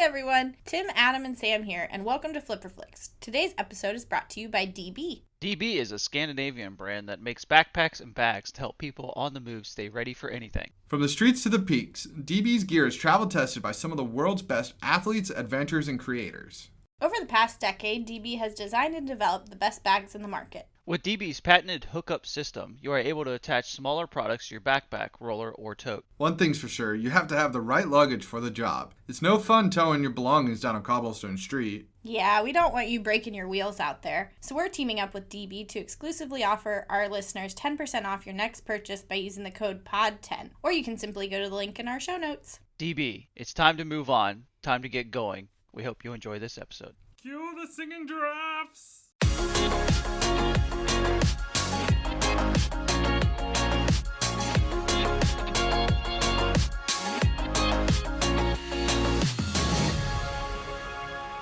everyone, Tim, Adam, and Sam here, and welcome to Flipper Flicks. Today's episode is brought to you by DB. DB is a Scandinavian brand that makes backpacks and bags to help people on the move stay ready for anything. From the streets to the peaks, DB's gear is travel tested by some of the world's best athletes, adventurers, and creators. Over the past decade, DB has designed and developed the best bags in the market. With DB's patented hookup system, you are able to attach smaller products to your backpack, roller, or tote. One thing's for sure, you have to have the right luggage for the job. It's no fun towing your belongings down a cobblestone street. Yeah, we don't want you breaking your wheels out there. So we're teaming up with DB to exclusively offer our listeners 10% off your next purchase by using the code POD10. Or you can simply go to the link in our show notes. DB, it's time to move on. Time to get going. We hope you enjoy this episode. Cue the singing giraffes!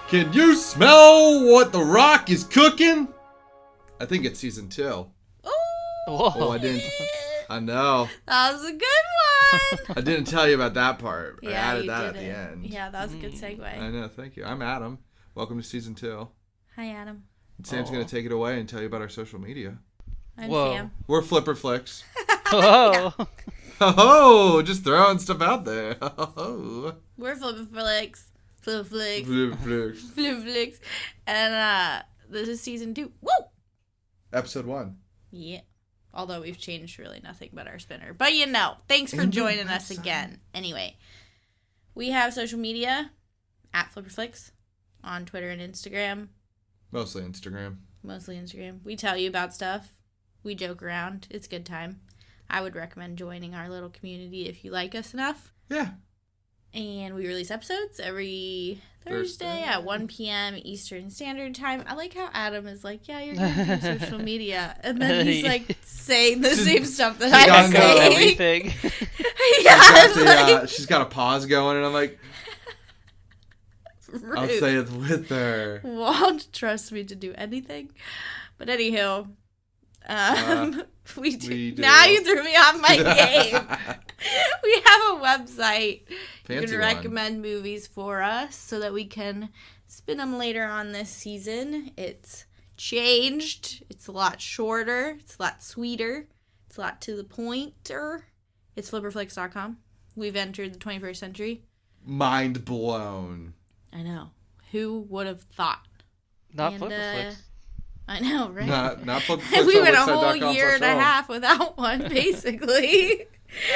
Can you smell what The Rock is cooking? I think it's season 2. Ooh, Oh, I didn't. I know. that was a good one. I didn't tell you about that part. I Yeah, added you that at didn't. the end. Yeah, that was a good I segue. know. Thank you. I'm Adam. Welcome to season 2. Hi, Adam. And Sam's going to take it away and tell you about our social media. I'm Whoa. Sam. We're Flipper Flicks. Oh, Oh, just throwing stuff out there. Oh. We're Flipper Flicks. Flipper Flicks. Flipper Flicks. Flipper Flicks. And this is season 2. Woo! Episode 1. Yeah. Although we've changed really nothing but our spinner. But thanks for And your joining us website. again. Anyway, we have social media at FlipperFlix on Twitter and Instagram. Mostly Instagram. Mostly Instagram. We tell you about stuff. We joke around. It's a good time. I would recommend joining our little community if you like us enough. Yeah. And we release episodes every Thursday at 1 p.m. Eastern Standard Time. I like how Adam is like, yeah, you're going to do social media. And then he's like saying the same stuff that She's I'm gotta know saying. everything. Yeah, She's got a pause going, and I'm like, rude. I'll say it with her. Won't trust me to do anything. But anywho, we do. we do. Now you threw me off my game. We have a website. You Fancy can one. recommend movies for us so that we can spin them later on this season. It's changed. It's a lot shorter. It's a lot sweeter. It's a lot to the pointer. It's flipperflix.com. We've entered the 21st century. Mind blown. I know. Who would have thought? Not And, Flipperflix. I know, right? Not Flipper We went a whole year and a half without one, basically.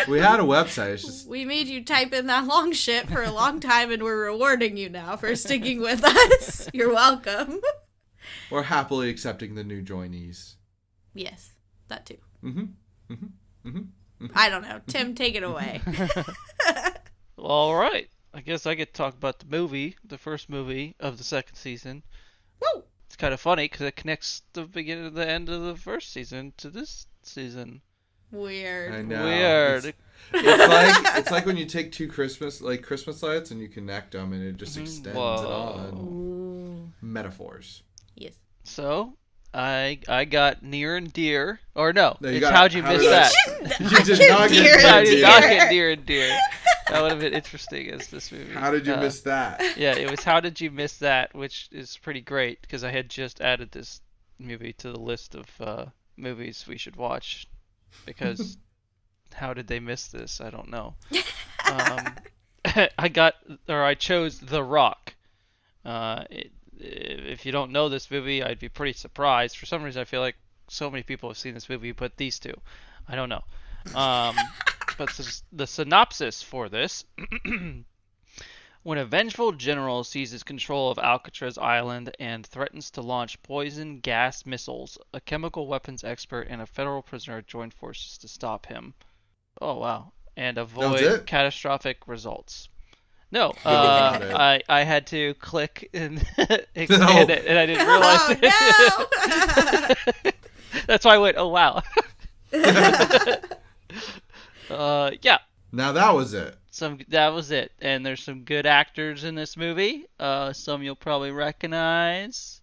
We had a website. It's just We made you type in that long shit for a long time, and we're rewarding you now for sticking with us. You're welcome. we're happily accepting the new joinees. Yes, that too. Mm-hmm. I don't know. Tim, take it away. All right. I guess I get to talk about the movie, the first movie of the second season. Woo! It's kind of funny because it connects the beginning and the end of the first season to this season. Weird. I know. Weird. It's like when you take two Christmas lights and you connect them and it just extends it Whoa. on. Ooh. Metaphors. Yes. So, I got near and dear. Or no, No, you it's got- how'd you how miss did that? You did not Dear get I and did not dear. get near and dear. That would have been interesting as this movie. How did you miss that? Yeah, it was How Did You Miss That, which is pretty great because I had just added this movie to the list of movies we should watch because how did they miss this? I don't know. I chose The Rock. If you don't know this movie, I'd be pretty surprised. For some reason, I feel like so many people have seen this movie, but these two, I don't know. But the synopsis for this: when a vengeful general seizes control of Alcatraz Island and threatens to launch poison gas missiles, a chemical weapons expert and a federal prisoner join forces to stop him. Oh wow! And That was avoid it? catastrophic results. No, Got it. I had to click and expand it, and I didn't realize Oh, it. That's why I went, oh wow. Yeah. Now that was it. That was it. And there's some good actors in this movie. Some you'll probably recognize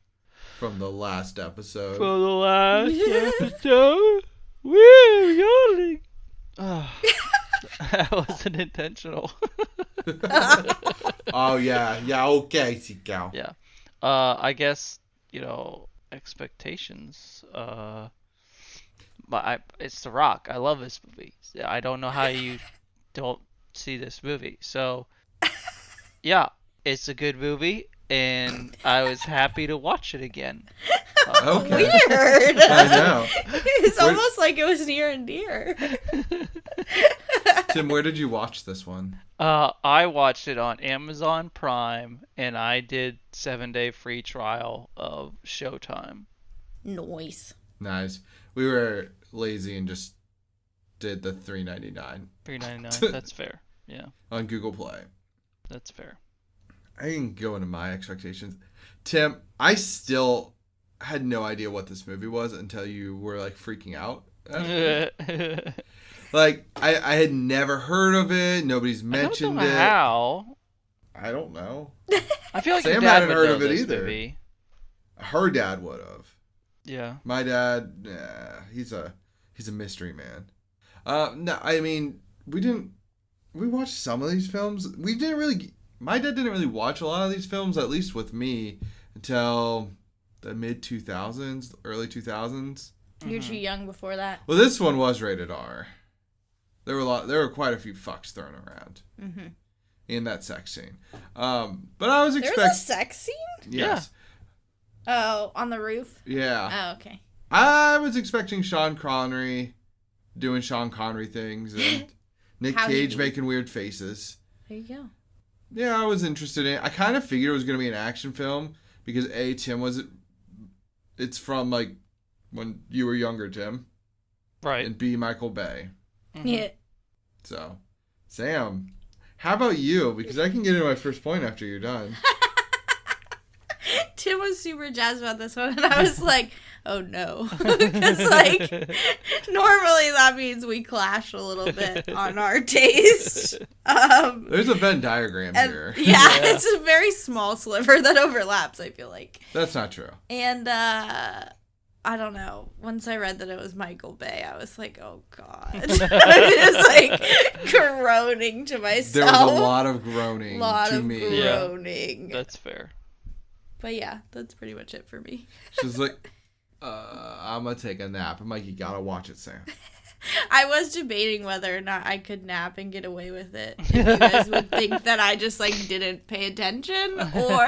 From the last episode. from the last episode. Woo, yodeling. That wasn't intentional. Oh, yeah. Yeah, okay, Seagal. Yeah. I guess, expectations. It's The Rock. I love this movie. I don't know how you don't see this movie. So, yeah, it's a good movie, and I was happy to watch it again. Okay. Weird. I know. It's almost like it was near and dear. Tim, where did you watch this one? I watched it on Amazon Prime, and I did 7-day free trial of Showtime. Noise. Nice. We were lazy and just did the $3.99 $3.99. That's fair. Yeah, on Google Play. that's fair. I didn't go into my expectations. Tim, I still had no idea what this movie was until you were like freaking out. Like, I had never heard of it. Nobody's mentioned I don't know it. how. I don't know. I feel like Sam your dad hadn't would heard know of it this either. movie. Her dad would have. Yeah. My dad, he's a mystery man. No, I mean, we watched some of these films. My dad didn't really watch a lot of these films, at least with me, until the mid 2000s, early 2000s. You're too young before that. Well, this one was rated R. There were quite a few fucks thrown around in that sex scene. But I was There expecting. was a sex scene? Yes. Oh, on the roof? Yeah. Oh, okay. I was expecting Sean Connery doing Sean Connery things and Nick How Cage he- making weird faces. There you go. Yeah, I was interested in it. I kind of figured it was going to be an action film because it's from like when you were younger, Tim, Right. and B, Michael Bay. Yeah. So, Sam, how about you? Because I can get into my first point after you're done. Tim was super jazzed about this one, and I was like, oh no. Because, like, normally that means we clash a little bit on our taste. There's a Venn diagram here. Yeah, it's a very small sliver that overlaps, I feel like. That's not true. And, I don't know. Once I read that it was Michael Bay, I was like, oh, God. I was just, like, groaning to myself. There was a lot of groaning to me. Groaning. That's fair. But yeah, that's pretty much it for me. She's like, I'm going to take a nap. I'm like, you got to watch it, Sam. I was debating whether or not I could nap and get away with it. If you guys would think that I just, like, didn't pay attention or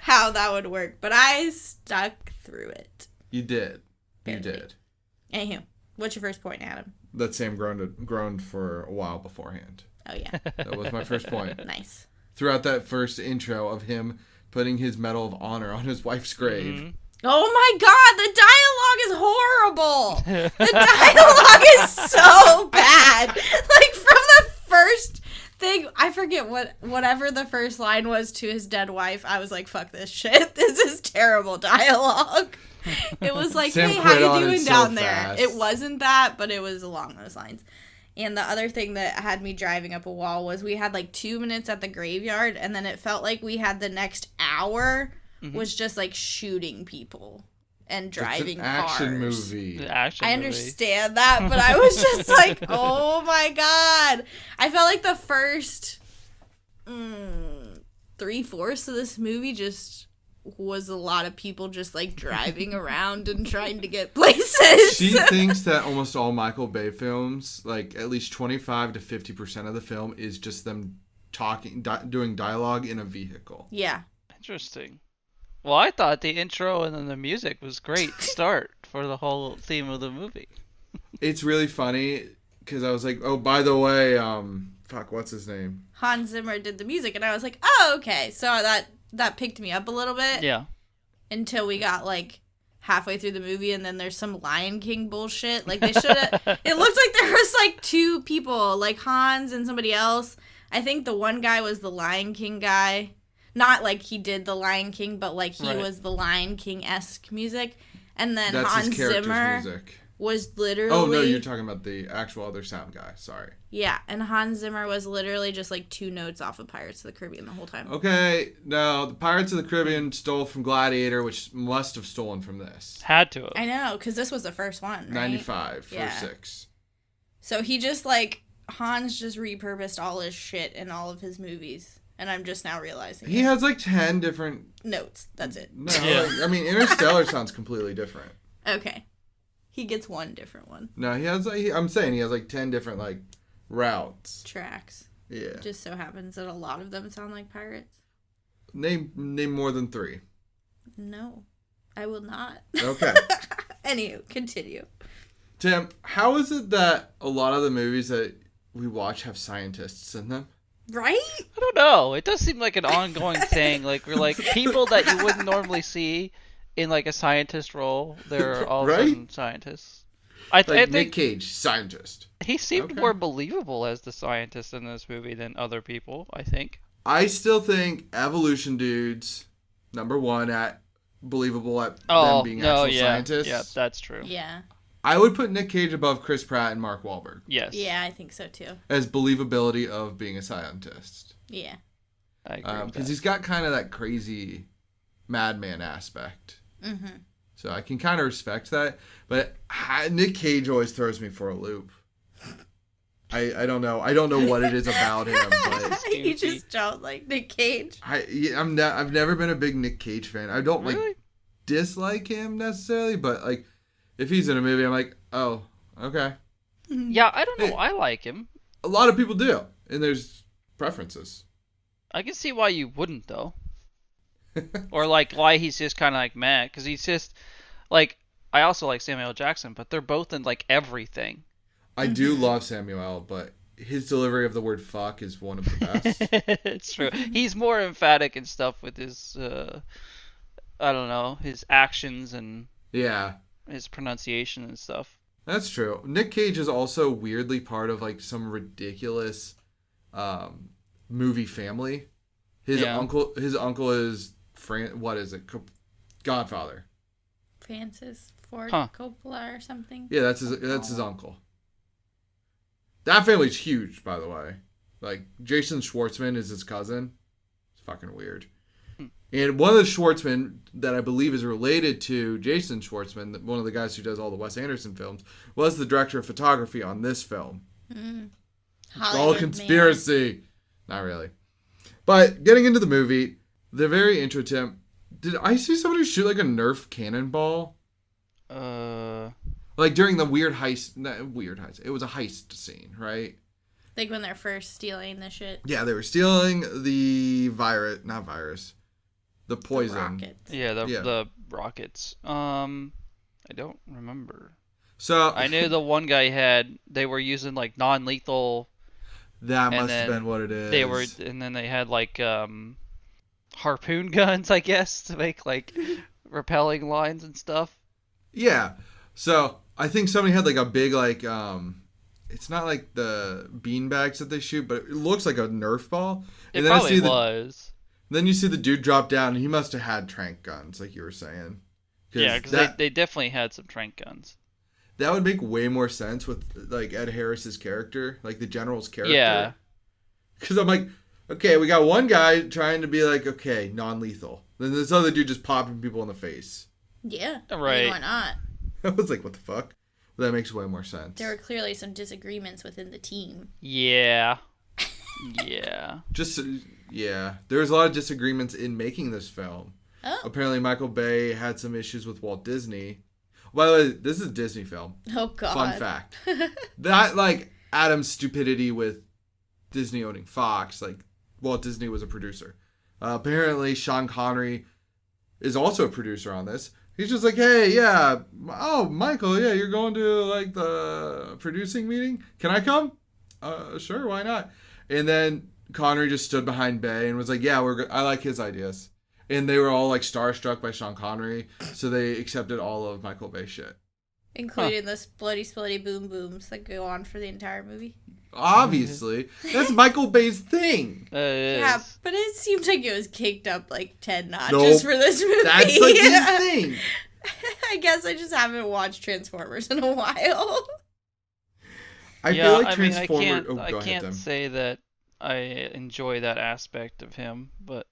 how that would work. But I stuck through it. You did. You Barely. did. Anywho, what's your first point, Adam? That Sam groaned for a while beforehand. Oh, yeah. That was my first point. Nice. Throughout that first intro of him putting his Medal of Honor on his wife's grave. Mm-hmm. Oh, my God. The dialogue is horrible. The dialogue is so bad. Like, from the first thing, I forget whatever the first line was to his dead wife, I was like, fuck this shit. This is terrible dialogue. It was like, Sam hey, how quit on you it doing so down there? fast. It wasn't that, but it was along those lines. And the other thing that had me driving up a wall was we had like 2 minutes at the graveyard, and then it felt like we had the next hour was just like shooting people and driving it's an action cars. movie. The action I movie. understand that, but I was just like, oh my God. I felt like the first 3/4 of this movie just was a lot of people just like driving around and trying to get places. She thinks that almost all Michael Bay films, like at least 25 to 50% of the film, is just them talking, doing dialogue in a vehicle. Yeah. Interesting. Well, I thought the intro and then the music was great start for the whole theme of the movie. It's really funny because I was like, oh, by the way, what's his name? Hans Zimmer did the music, and I was like, oh, okay. So that picked me up a little bit. Yeah. Until we got like halfway through the movie, and then there's some Lion King bullshit. Like they should have. It looked like there was like 2 people, like Hans and somebody else. I think the one guy was the Lion King guy. Not like he did the Lion King, but like he was the Lion King-esque music. And then That's Hans his character's Zimmer music. was literally... Oh, no, you're talking about the actual other sound guy. Sorry. Yeah, and Hans Zimmer was literally just like 2 notes off of Pirates of the Caribbean the whole time. Okay, no, the Pirates of the Caribbean stole from Gladiator, which must have stolen from this. Had to have. I know, because this was the first one, right? 95 for Yeah. 6. So he just like Hans just repurposed all his shit in all of his movies. And I'm just now realizing He has like 10 different notes. That's it. No, I mean Interstellar sounds completely different. Okay. He gets one different one. No, he has like I'm saying he has like 10 different like routes. Tracks. Yeah. It just so happens that a lot of them sound like pirates. Name more than 3. No. I will not. Okay. Anywho, continue. Tim, how is it that a lot of the movies that we watch have scientists in them? Right? I don't know. It does seem like an ongoing thing. Like we're like people that you wouldn't normally see in like a scientist role. They're all of a sudden scientists. I think Nick Cage, scientist. he seemed more believable as the scientist in this movie than other people. I think. I still think evolution dudes, number one at believable at them being actual scientists. Yeah, that's true. Yeah. I would put Nick Cage above Chris Pratt and Mark Wahlberg. Yes. Yeah, I think so too. As believability of being a scientist. Yeah. I agree. Because he's got kind of that crazy madman aspect. Mm-hmm. So I can kind of respect that. But Nick Cage always throws me for a loop. I don't know. I don't know what it is about him, but You just don't like Nick Cage. I've never been a big Nick Cage fan. I don't Really? like dislike him necessarily, but like if he's in a movie, I'm like, oh, okay. Yeah, I don't know. I like him. A lot of people do, and there's preferences. I can see why you wouldn't though. Or like why he's just kind of like mad because he's just like I also like Samuel L. Jackson, but they're both in like everything. I do love Samuel L., but his delivery of the word fuck is one of the best. It's true. He's more emphatic and stuff with his I don't know, his actions and Yeah. his pronunciation and stuff. That's true. Nick Cage is also weirdly part of like some ridiculous movie family. His uncle is what is it? Godfather. Francis Ford Coppola or something. Yeah, that's his uncle. That family's huge, by the way. Like Jason Schwartzman is his cousin. It's fucking weird. And one of the Schwartzman that I believe is related to Jason Schwartzman, one of the guys who does all the Wes Anderson films, was the director of photography on this film. It's all conspiracy. Not really. But getting into the movie, the very intro, Tim, did I see somebody shoot like a Nerf cannonball? Like during the weird heist. It was a heist scene, right? Like when they're first stealing the shit. Yeah, they were stealing the the poison. The rockets. Yeah, the rockets. I don't remember. So I knew the one guy they were using like non-lethal. That must have been what it is. And then they had like harpoon guns, I guess, to make like repelling lines and stuff. Yeah. So I think somebody had like a big like it's not like the bean bags that they shoot, but it looks like a Nerf ball. And then probably was. Then you see the dude drop down, and he must have had tranq guns, like you were saying. Yeah, because they definitely had some tranq guns. That would make way more sense with like Ed Harris's character, like the general's character. Yeah. Because I'm like, okay, we got one guy trying to be like, okay, non-lethal. Then this other dude just popping people in the face. Yeah. Right. I mean, why not? I was like, what the fuck? Well, that makes way more sense. There were clearly some disagreements within the team. Yeah. Yeah. Yeah. There was a lot of disagreements in making this film. Oh. Apparently Michael Bay had some issues with Walt Disney. By the way, this is a Disney film. Oh, God. Fun fact. That, like, Adam's stupidity with Disney owning Fox, like, Walt Disney was a producer. Apparently Sean Connery is also a producer on this. He's just like, hey, yeah, oh, Michael, yeah, you're going to, like, the producing meeting? Can I come? Sure, why not? And then Connery just stood behind Bay and was like, yeah, I like his ideas. And they were all, like, starstruck by Sean Connery, so they accepted all of Michael Bay's shit. Including the splitty splitty boom booms that go on for the entire movie. Obviously. That's Michael Bay's thing. Yeah, but it seemed like it was kicked up like 10 notches for this movie. That's like his thing. I guess I just haven't watched Transformers in a while. I feel like Transformers... I can't say that I enjoy that aspect of him, but...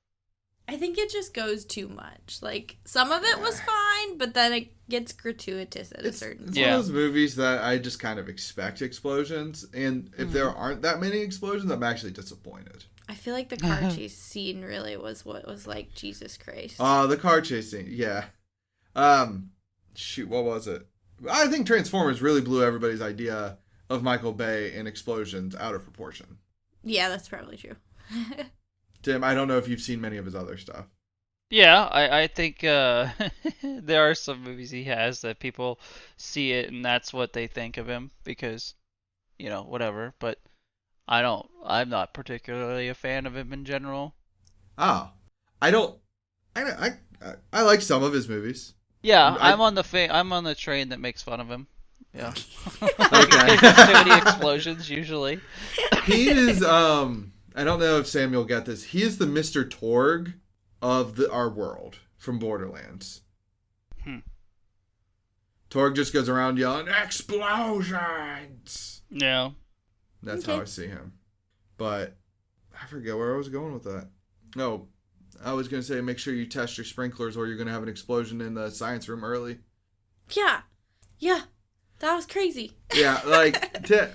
I think it just goes too much. Like, some of it was fine, but then it gets gratuitous at a certain point. It's one of those movies that I just kind of expect explosions, and if there aren't that many explosions, I'm actually disappointed. I feel like the car chase scene really was what was like, Jesus Christ. Oh, the car chase scene, yeah. Shoot, what was it? I think Transformers really blew everybody's idea of Michael Bay and explosions out of proportion. Yeah, that's probably true. Tim, I don't know if you've seen many of his other stuff. Yeah, I think there are some movies he has that people see it and that's what they think of him because, whatever. But I'm not particularly a fan of him in general. Oh, I like some of his movies. Yeah, I'm on the train that makes fun of him. Yeah. Okay. Too many explosions usually. He is I don't know if Sam you'll get this. He is the Mr. Torg of our world from Borderlands. Torg just goes around yelling, "Explosions!" Yeah. That's how I see him. But I forget where I was going with that. No, I was going to say make sure you test your sprinklers or you're going to have an explosion in the science room early. Yeah. That was crazy. Yeah, I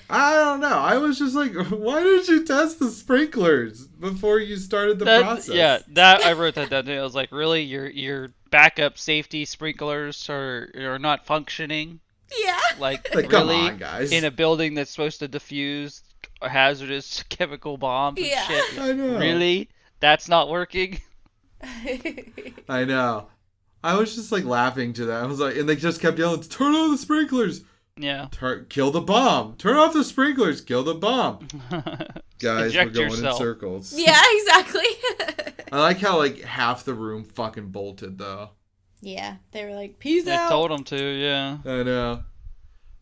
don't know. I was just like, why did you test the sprinklers before you started the process? Yeah, I wrote that down. I was like, really, your backup safety sprinklers are not functioning? Yeah. Like really, come on, guys. In a building that's supposed to diffuse a hazardous chemical bombs and shit. I know. Really? That's not working? I know. I was just like laughing to that. I was like, and they just kept yelling, "Turn on the sprinklers!" Yeah. Kill the bomb. Turn off the sprinklers. Kill the bomb. Guys, Eject we're going yourself. in circles. Yeah, exactly. I like how like half the room fucking bolted though. Yeah, they were like, "Peace I out." told them to, yeah. I know.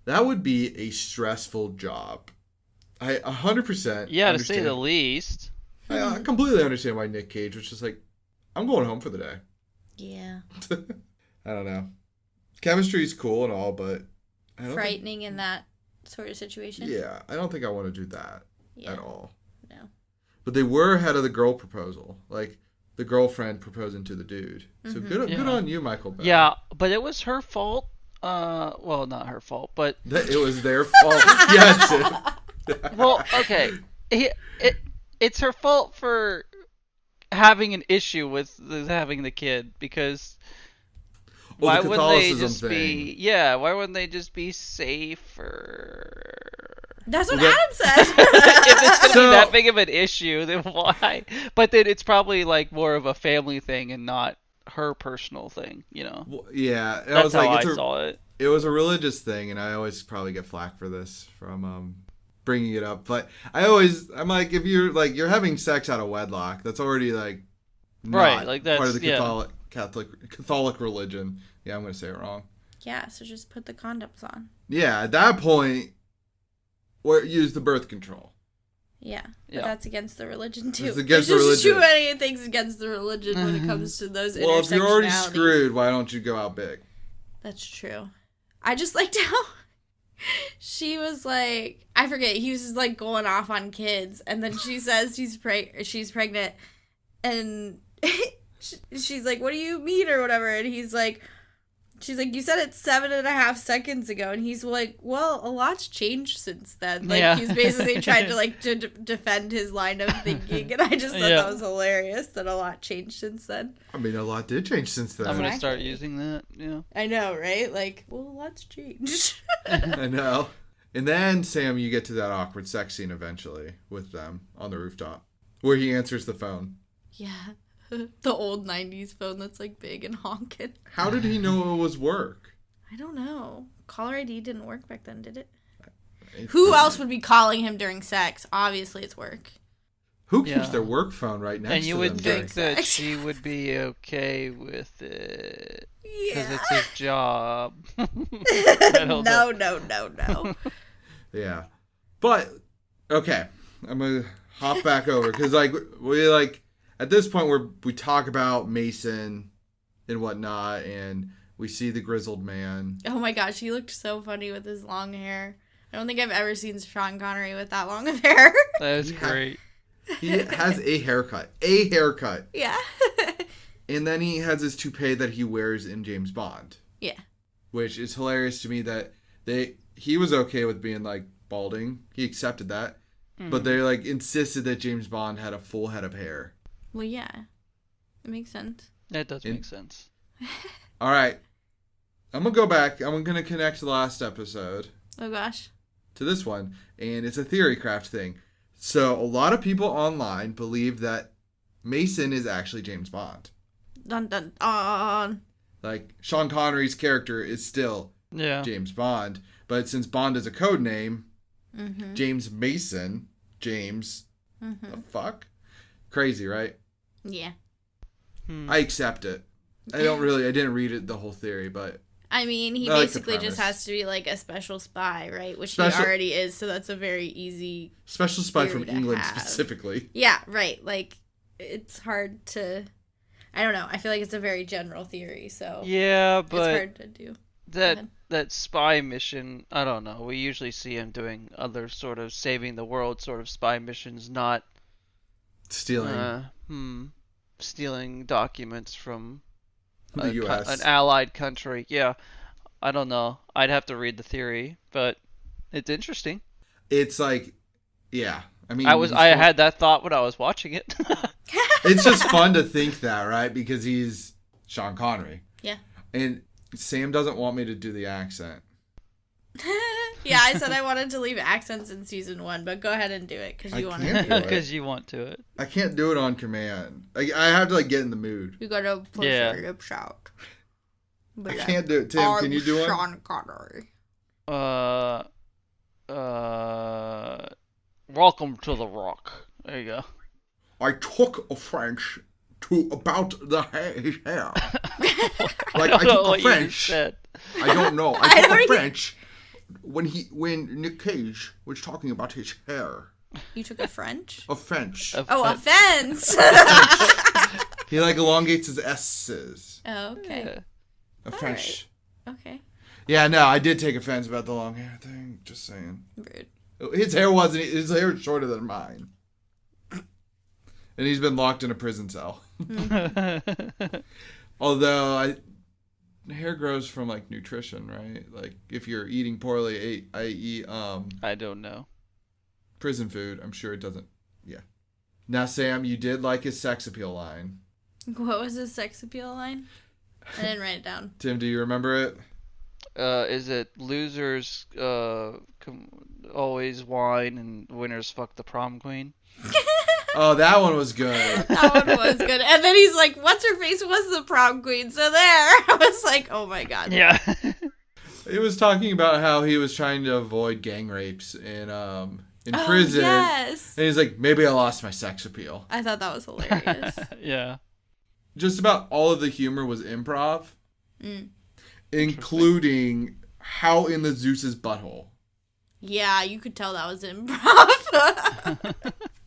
That would be a stressful job. I 100%. Yeah, to say the least. I completely understand why Nick Cage was just like, I'm going home for the day. Yeah. I don't know. Chemistry's cool and all, but frightening in that sort of situation. Yeah, I don't think I want to do that at all. No. But they were ahead of the girl proposal. Like, the girlfriend proposing to the dude. So good on you, Michael Bay. Yeah, but it was her fault. Well, not her fault, but... It was their fault. Yeah, well, okay. It's her fault for having an issue with having the kid, because... Why wouldn't they just be... Yeah, why wouldn't they just be safer? That's what Adam said. If it's going to be that big of an issue, then why? But then it's probably like more of a family thing and not her personal thing, Well, yeah. That's how I saw it. It was a religious thing, and I always probably get flack for this from bringing it up. But I'm like, if you're having sex out of wedlock, that's already like not right, like that's part of the Catholic religion. Yeah, I'm going to say it wrong. Yeah, so just put the condoms on. Yeah, at that point, use the birth control. Yeah, but that's against the religion too. It's against There's the just religion. too many things against the religion when it comes to those Well, if you're already intersectionalities. screwed, why don't you go out big? That's true. I just liked how she was like, I forget, he was just like going off on kids, and then she says she's pregnant, and she's like, "What do you mean?" or whatever, and she's like, "You said it 7.5 seconds ago," and he's like, "Well, a lot's changed since then." Like, he's basically trying to like to defend his line of thinking, and I just thought that was hilarious that a lot changed since then. I mean, a lot did change since then. I'm gonna start using that. Yeah. I know, right? Like, well, a lot's changed. I know. And then, Sam, you get to that awkward sex scene eventually with them on the rooftop, where he answers the phone. Yeah. The old 90s phone that's like big and honking. How did he know it was work? I don't know. Caller ID didn't work back then, did it? Who else would be calling him during sex? Obviously it's work. Who keeps their work phone right next to them? And you would during think that sex? she would be okay with it. Yeah. Because it's his job. I don't know. No. Yeah. But, okay. I'm going to hop back over. Because, at this point where we talk about Mason and whatnot, and we see the grizzled man. Oh my gosh, he looked so funny with his long hair. I don't think I've ever seen Sean Connery with that long of hair. That is great. He has a haircut. A haircut. Yeah. And then he has his toupee that he wears in James Bond. Yeah. Which is hilarious to me that he was okay with being like balding. He accepted that. But they like insisted that James Bond had a full head of hair. Well, yeah. It makes sense. That does make sense. All right. I'm going to go back. I'm going to connect the last episode. Oh, gosh. To this one. And it's a theory craft thing. So a lot of people online believe that Mason is actually James Bond. Dun, dun, dun. Like, Sean Connery's character is still James Bond. But since Bond is a code name, James Mason, James, the fuck? Crazy, right? Yeah. I accept it. I didn't read it, the whole theory, but... I mean, he basically just has to be like a special spy, right? Which he already is, so that's a very easy... Special spy from England, specifically. Yeah, right. Like, it's hard to... I don't know. I feel like it's a very general theory, so... Yeah, but... It's hard to do. That spy mission, I don't know. We usually see him doing other sort of saving the world sort of spy missions, not... Stealing documents from... the U.S. An allied country. Yeah, I don't know. I'd have to read the theory, but it's interesting. It's like, yeah. I mean, I had that thought when I was watching it. It's just fun to think that, right? Because he's Sean Connery. Yeah. And Sam doesn't want me to do the accent. Yeah, I said I wanted to leave accents in season 1, but go ahead and do it because you want to do it. Because you want to it. I can't do it on command. I have to like get in the mood. You gotta push your lips out. I can't do it. Tim, can you do it? Sean Connery. Welcome to the Rock. There you go. I took a French to about the hair. Like I took a French. I don't know. I took a French when Nick Cage was talking about his hair. You took a French? A French. Offense. He like elongates his S's. Oh, okay. Yeah. A French. Right. Okay. Yeah, no, I did take offense about the long hair thing. Just saying. Rude. His hair was shorter than mine. And he's been locked in a prison cell. Although hair grows from like nutrition, right? Like if you're eating poorly, i.e. I don't know. Prison food, I'm sure it doesn't. Yeah. Now, Sam, you did like his sex appeal line. What was his sex appeal line? I didn't write it down. Tim, do you remember it? Is it losers always whine and winners fuck the prom queen? Oh, that one was good. That one was good. And then he's like, what's her face was the prom queen? So there. I was like, oh my god. Yeah. He was talking about how he was trying to avoid gang rapes in prison. Yes. And he's like, maybe I lost my sex appeal. I thought that was hilarious. Yeah. Just about all of the humor was improv. Including how in the Zeus's butthole. Yeah, you could tell that was improv.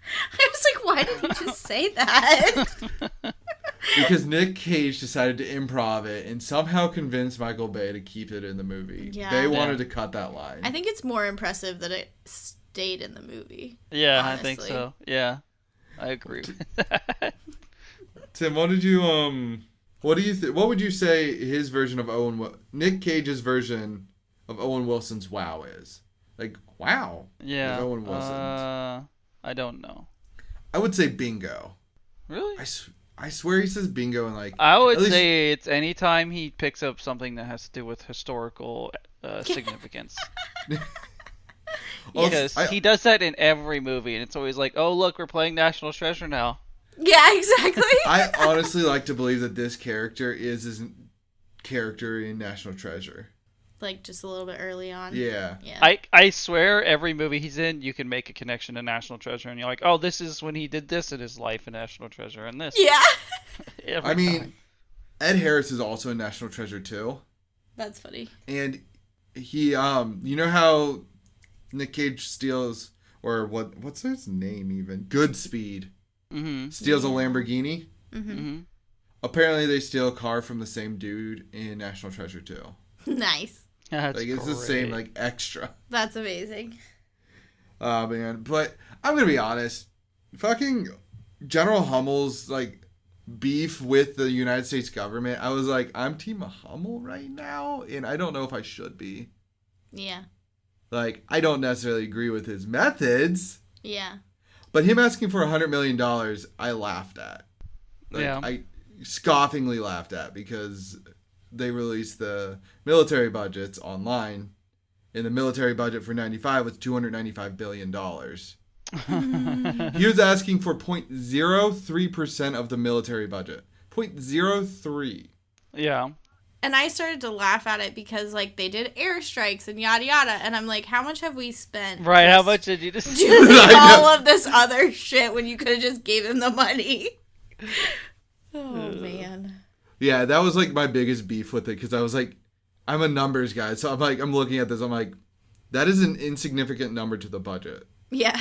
I was like, why did you just say that? Because Nick Cage decided to improv it and somehow convinced Michael Bay to keep it in the movie. Yeah. They wanted to cut that line. I think it's more impressive that it stayed in the movie. Yeah, honestly. I think so. Yeah, I agree with that. Tim, what did you what do you what would you say his version of Nick Cage's version of Owen Wilson's wow is? Like, wow. Yeah. Owen Wilson's. I don't know. I would say bingo. Really? I swear he says bingo and like. I would say it's anytime he picks up something that has to do with historical significance. Because he does that in every movie, and it's always like, oh look, we're playing National Treasure now. Yeah, exactly. I honestly like to believe that this character is his character in National Treasure. Like just a little bit early on. Yeah. I swear every movie he's in, you can make a connection to National Treasure, and you're like, oh, this is when he did this in his life in National Treasure, and this. Yeah. I mean, Ed Harris is also in National Treasure too. That's funny. And he, you know how Nick Cage steals, or what's his name even? Goodspeed. Mm-hmm. Steals a Lamborghini. Mm-hmm. Apparently, they steal a car from the same dude in National Treasure too. Nice. That's like it's great. the same like extra. That's amazing. Man, but I'm gonna be honest. Fucking General Hummel's like beef with the United States government, I was like, I'm Team Hummel right now, and I don't know if I should be. Yeah. Like, I don't necessarily agree with his methods. Yeah. But him asking for $100 million, I laughed at. Like, Yeah. I scoffingly laughed at because they released the military budgets online, and the military budget for 95 was $295 billion. He was asking for 0.03% of the military budget. 0.03. Yeah. And I started to laugh at it because, like, they did airstrikes and yada yada. And I'm like, how much have we spent? Right, how much did you just Doing I all know. of this other shit when you could have just gave him the money. Oh, man. Yeah, that was like my biggest beef with it because I was like, I'm a numbers guy. So I'm looking at this. I'm like, that is an insignificant number to the budget. Yeah.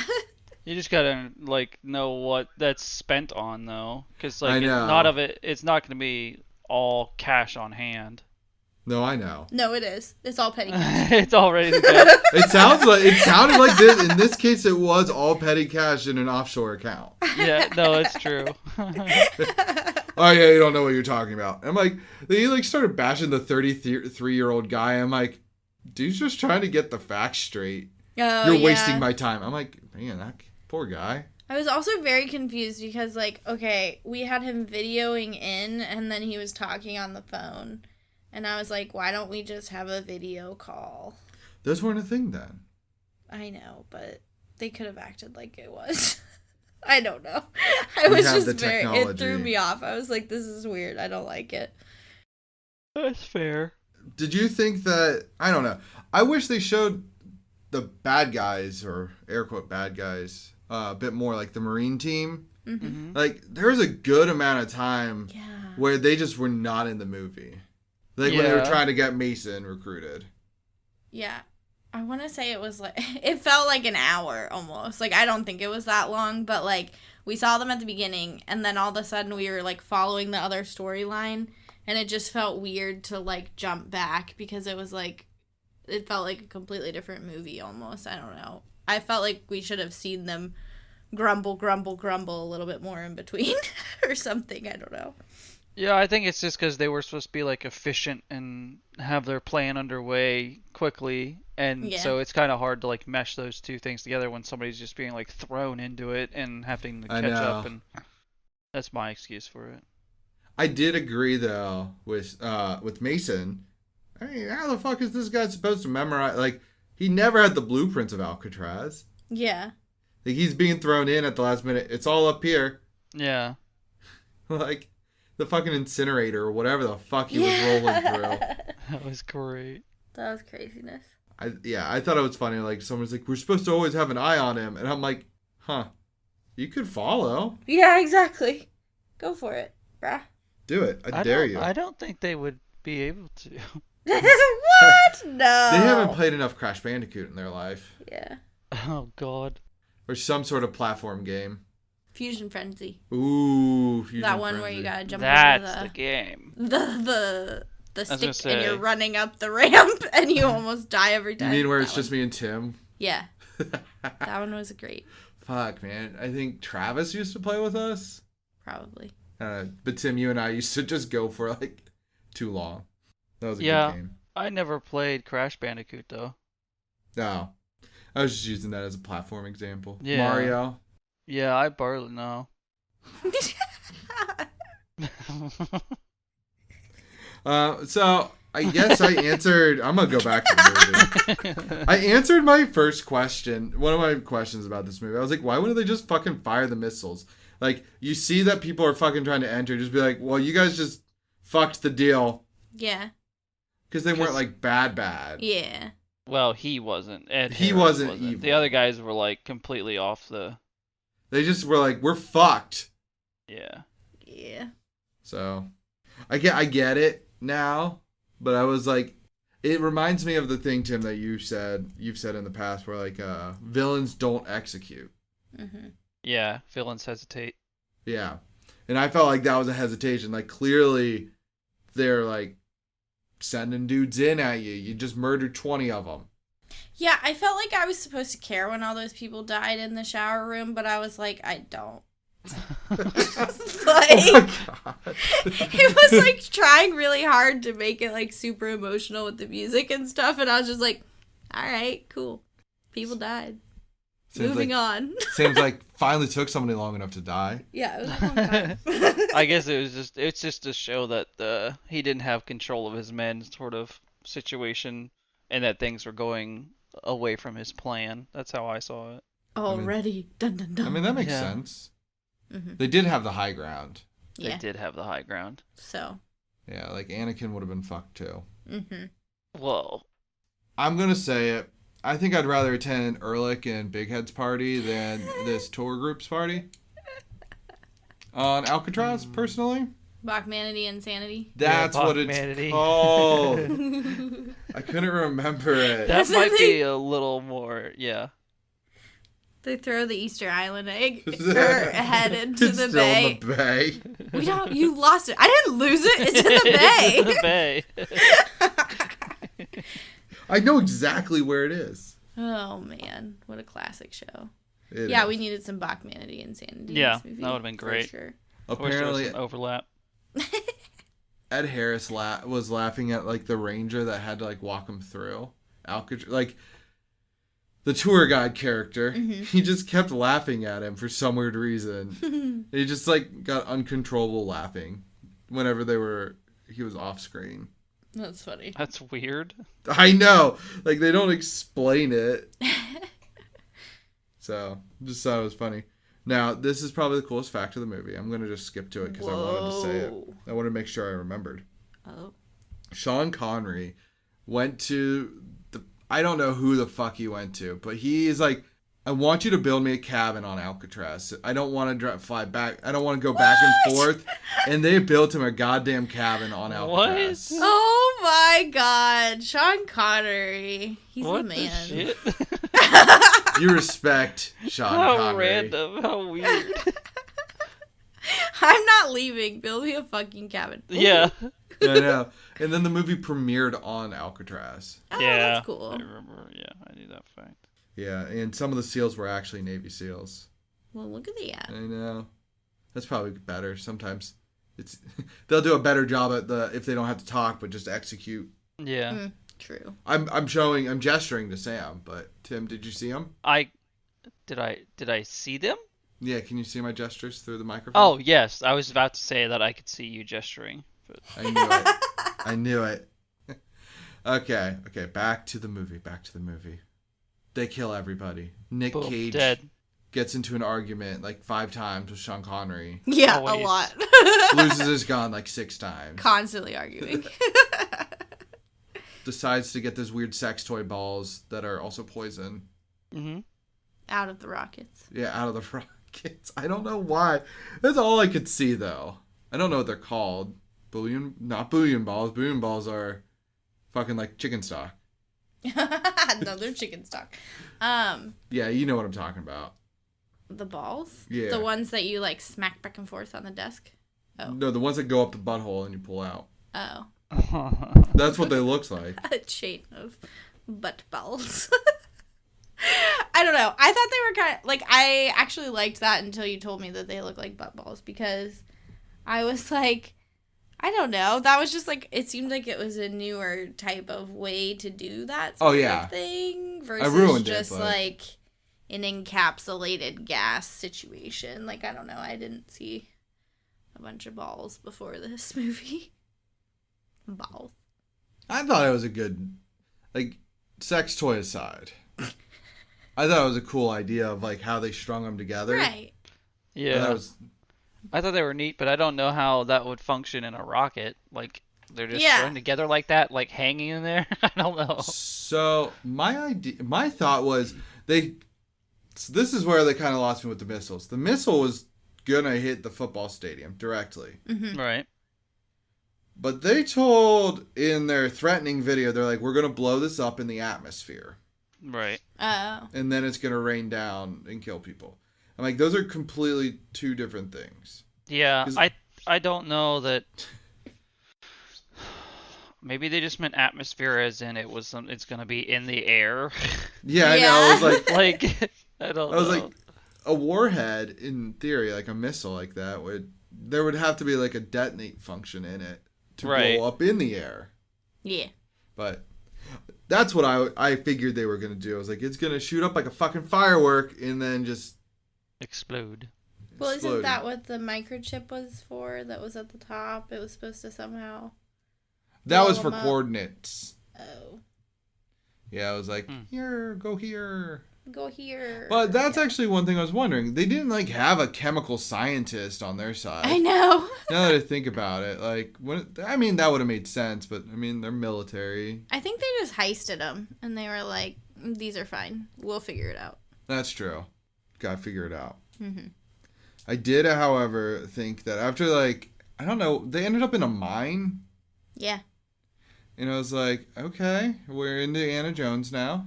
You just gotta, like, know what that's spent on, though. Because, like, I know. it's not gonna be all cash on hand. No, I know. No, it is. It's all petty cash. It's all ready to go. It sounded like this. In this case, it was all petty cash in an offshore account. Yeah, no, it's true. Oh yeah, you don't know what you're talking about. I'm like, they like started bashing the 33-year-old guy. I'm like, dude's just trying to get the facts straight. Oh, You're yeah. wasting my time. I'm like, man, that poor guy. I was also very confused because, like, okay, we had him videoing in and then he was talking on the phone. And I was like, why don't we just have a video call? Those weren't a thing then. I know, but they could have acted like it was. I don't know. We was have just the very, it technology. threw me off. I was like, this is weird. I don't like it. That's fair. Did you think that, I don't know, I wish they showed the bad guys, or air quote bad guys, a bit more, like the Marine team. Mm-hmm. Like, there was a good amount of time Yeah. where they just were not in the movie. Like, when they were Yeah. trying to get Mason recruited. Yeah. I want to say it was like, it felt like an hour almost. Like, I don't think it was that long, but like, we saw them at the beginning, and then all of a sudden we were like following the other storyline, and it just felt weird to like jump back because it was like, it felt like a completely different movie almost. I don't know. I felt like we should have seen them grumble a little bit more in between or something. I don't know. Yeah, I think it's just because they were supposed to be, like, efficient and have their plan underway quickly, and Yeah. so it's kind of hard to, like, mesh those two things together when somebody's just being, like, thrown into it and having to I catch up, know. and that's my excuse for it. I did agree, though, with Mason. I mean, how the fuck is this guy supposed to memorize? Like, he never had the blueprints of Alcatraz. Yeah. Like, he's being thrown in at the last minute. It's all up here. Yeah. Like, the fucking incinerator or whatever the fuck he was rolling through. That was great. That was craziness. I thought it was funny. Like, someone's like, we're supposed to always have an eye on him. And I'm like, huh, you could follow. Yeah, exactly. Go for it, bruh. Do it. I dare you. I don't think they would be able to. What? No. They haven't played enough Crash Bandicoot in their life. Yeah. Oh, God. Or some sort of platform game. Fusion Frenzy. Ooh. Fusion That one where Frenzy. you gotta jump That's over the game. the was gonna stick and you're say. running up the ramp and you almost die every You time. mean where That it's just one. me and Tim? Yeah. That one was great. Fuck, man. I think Travis used to play with us. Probably. But Tim, you and I used to just go for like too long. That was a Yeah. good game. I never played Crash Bandicoot, though. No. I was just using that as a platform example. Yeah. Mario. Yeah, I barely know. So I guess I answered. I'm gonna go back to the movie. I answered my first question. One of my questions about this movie. I was like, why wouldn't they just fucking fire the missiles? Like, you see that people are fucking trying to enter, just be like, well, you guys just fucked the deal Yeah. because they weren't like bad. Yeah. Well, he wasn't. Ed He Harris wasn't evil. The other guys were, like, completely off the... They just were like, we're fucked. Yeah. Yeah. So I get it now, but I was like, it reminds me of the thing, Tim, that you've said in the past, where like villains don't execute. Mm-hmm. Yeah, villains hesitate. Yeah, and I felt like that was a hesitation. Like, clearly, they're like sending dudes in at you. You just murdered 20 of them. Yeah, I felt like I was supposed to care when all those people died in the shower room, but I was like, I don't. Like, Oh my god. it was like trying really hard to make it like super emotional with the music and stuff, and I was just like, all right, cool. People died. Moving on. Seems like finally took somebody long enough to die. Yeah, it was a long time. I guess it's just to show that he didn't have control of his men sort of situation, and that things were going away from his plan. That's how I saw it. Already. Dun dun dun. I mean, that makes Yeah. sense. Mm-hmm. They did have the high ground. They Yeah. did have the high ground. So. Yeah, like Anakin would have been fucked too. Mm-hmm. Whoa. I'm gonna say it. I think I'd rather attend Ehrlich and Big Head's party than this tour group's party. On Alcatraz, personally. Bachmanity Insanity. That's what it's Bachmanity. called. I couldn't remember it. That might be a little more, yeah. They throw the Easter Island egg or head into It's the still bay. in the bay. We don't. You lost it. I didn't lose it. It's in the bay. It's in the bay. I know exactly where it is. Oh man, what a classic show. It Yeah, is. we needed some Bachmanity Insanity. Yeah, in this movie, that would've been for great. Sure. I wish there was Apparently, some overlap. Ed Harris was laughing at like the ranger that had to like walk him through Alcatraz. Like the tour guide character, he just kept laughing at him for some weird reason. He just like got uncontrollable laughing whenever he was off screen. That's funny. That's weird. I know, like they don't explain it. So just thought it was funny. Now this is probably the coolest fact of the movie. I'm gonna just skip to it because I wanted to say it. Whoa. I want to make sure I remembered. Oh. Sean Connery went to I don't know who the fuck he went to, but he is like, I want you to build me a cabin on Alcatraz. I don't want to fly back. I don't want to go back and forth. And they built him a goddamn cabin on Alcatraz. What? Oh my God, Sean Connery. He's What the man. shit? You respect Sean How Connery. random. How weird. I'm not leaving. Build me a fucking cabin. Yeah. I know. And then the movie premiered on Alcatraz. Oh, Yeah. that's cool. I remember. Yeah, I knew that fact. Yeah, and some of the SEALs were actually Navy SEAls. Well, look at that. I know. That's probably better. Sometimes they'll do a better job at if they don't have to talk, but just execute. Yeah. True. I'm gesturing to Sam, but Tim, did you see him? Did I see them? Yeah, can you see my gestures through the microphone? Oh yes, I was about to say that I could see you gesturing. But... I knew it. I knew it. Okay, back to the movie. They kill everybody. Nick Boom, Cage dead. gets into an argument like 5 times with Sean Connery. Yeah, Always. a lot. Loses his gun like 6 times. Constantly arguing. Decides to get those weird sex toy balls that are also poison. Mm-hmm. Out of the rockets. Yeah, out of the rockets. I don't know why. That's all I could see, though. I don't know what they're called. Not bouillon balls. Bouillon balls are fucking like chicken stock. No, they're chicken stock. Yeah, you know what I'm talking about. The balls? Yeah. The ones that you like smack back and forth on the desk? Oh. No, the ones that go up the butthole and you pull out. Oh. That's what they look like. A chain of butt balls. I don't know. I thought they were kind of like, I actually liked that until you told me that they look like butt balls, because I was like, I don't know. That was just like, it seemed like it was a newer type of way to do that sort of thing versus ruined just it, but... like an encapsulated gas situation. Like, I don't know. I didn't see a bunch of balls before this movie. Balls. I thought it was a good, like, sex toy aside. I thought it was a cool idea of like how they strung them together. Right. Yeah. I thought they were neat, but I don't know how that would function in a rocket. Like, they're just strung together like that, like hanging in there. I don't know. So my thought was this is where they kind of lost me with the missiles. The missile was gonna hit the football stadium directly. Mm-hmm. Right. But they told in their threatening video, they're like, we're going to blow this up in the atmosphere. Right. Oh. And then it's going to rain down and kill people. I'm like, those are completely 2 different things. Yeah, I don't know that... Maybe they just meant atmosphere as in it's going to be in the air. Yeah, I know. I was like... Like, I don't know. I was like, a warhead, in theory, like a missile like that, there would have to be like a detonate function in it to blow up in the air. Yeah. But that's what I figured they were going to do. I was like, it's going to shoot up like a fucking firework and then just explode. Well, isn't that what the microchip was for that was at the top? It was supposed to somehow... That was for coordinates. Oh. Yeah, I was like, here, go here. Go here. But that's actually one thing I was wondering. They didn't like have a chemical scientist on their side. I know. Now that I think about it, like, that would have made sense, but I mean, they're military. I think they just heisted them, and they were like, "These are fine. We'll figure it out." That's true. Gotta figure it out. Mm-hmm. I did, however, think that after like, I don't know, they ended up in a mine. Yeah. And I was like, okay, we're in Indiana Jones now.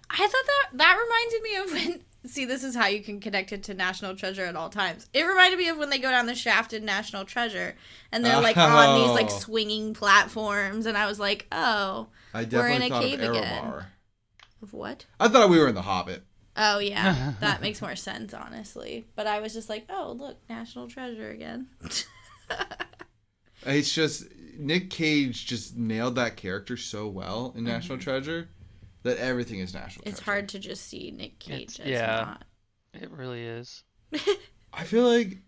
I thought that reminded me of when... See, this is how you can connect it to National Treasure at all times. It reminded me of when they go down the shaft in National Treasure, and they're like on these like swinging platforms, and I was like, oh, we're in a cave again. Of what? I thought we were in The Hobbit. Oh, yeah. That makes more sense, honestly. But I was just like, oh, look, National Treasure again. It's just... Nick Cage just nailed that character so well in National Treasure that everything is National Treasure. It's hard to just see Nick Cage as not. It really is. I feel like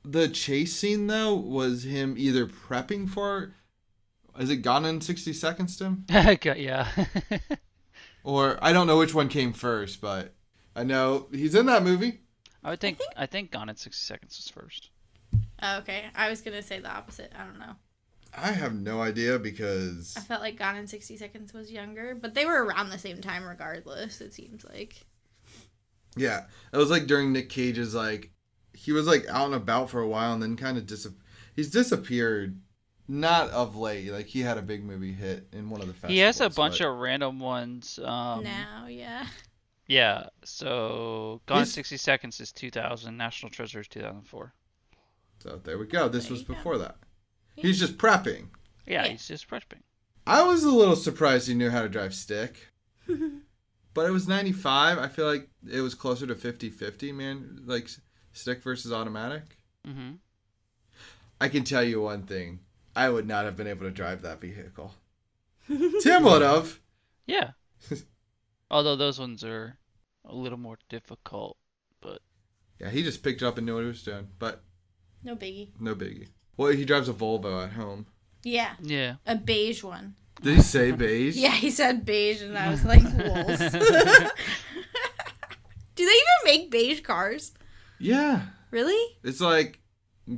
the chase scene, though, was him either prepping for... Is it Gone in 60 Seconds, Tim? Yeah. Or, I don't know which one came first, but I know he's in that movie. I think Gone in 60 Seconds was first. Oh, okay. I was going to say the opposite. I don't know. I have no idea because... I felt like Gone in 60 Seconds was younger, but they were around the same time regardless, it seems like. Yeah. It was like during Nick Cage's, like... He was, like, out and about for a while and then kind of he's disappeared. Not of late. Like, he had a big movie hit in one of the festivals. He has a bunch of random ones. Now, yeah. Yeah. So, Gone in 60 Seconds is 2000. National Treasure is 2004. So, there we go. This was before that. He's just prepping. Yeah, he's just prepping. I was a little surprised he knew how to drive stick. But it was 95. I feel like it was closer to 50-50, man. Like, stick versus automatic. Mm-hmm. I can tell you one thing. I would not have been able to drive that vehicle. Tim would have. Yeah. Although those ones are a little more difficult, but... Yeah, he just picked it up and knew what he was doing. But... No biggie. No biggie. Well, he drives a Volvo at home. Yeah. Yeah. A beige one. Did he say beige? Yeah, he said beige, and I was like, wolf. Do they even make beige cars? Yeah. Really? It's like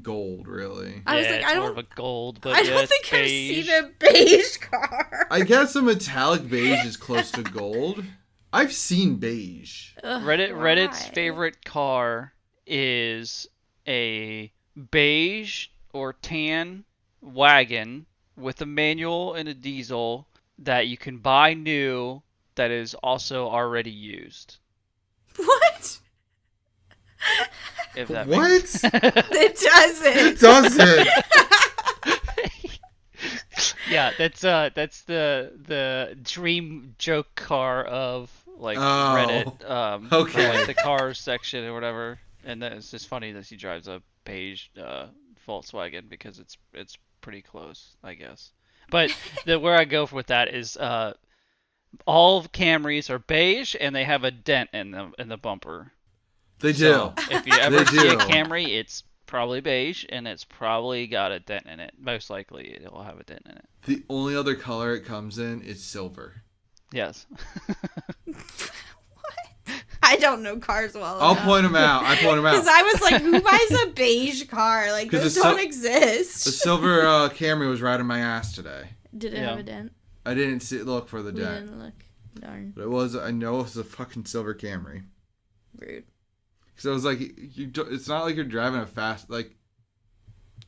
gold, really. I was like, it's I more don't... of a gold, but I don't think beige. I've seen a beige car. I guess a metallic beige is close to gold. I've seen beige. Ugh, Reddit's why? favorite car is a beige or tan wagon with a manual and a diesel that you can buy new that is also already used. What? If that What? makes It doesn't. It doesn't. Yeah, that's the dream joke car of like Reddit okay. for, like, the cars section or whatever. And then it's just funny that he drives a beige Volkswagen because it's pretty close, I guess. But where I go with that is all of Camrys are beige and they have a dent in the bumper. They do. So if you ever see a do. Camry, it's probably beige and it's probably got a dent in it. Most likely it will have a dent in it. The only other color it comes in is silver. Yes. I don't know cars well I'll enough. point them out. I point them out. Because I was like, who buys a beige car? Like, 'Cause those the don't The exist. silver Camry was riding my ass today. Did it have a dent? I didn't look for the We dent. didn't look. Darn. But I know it was a fucking silver Camry. Rude. Because I was like, it's not like you're driving a fast, like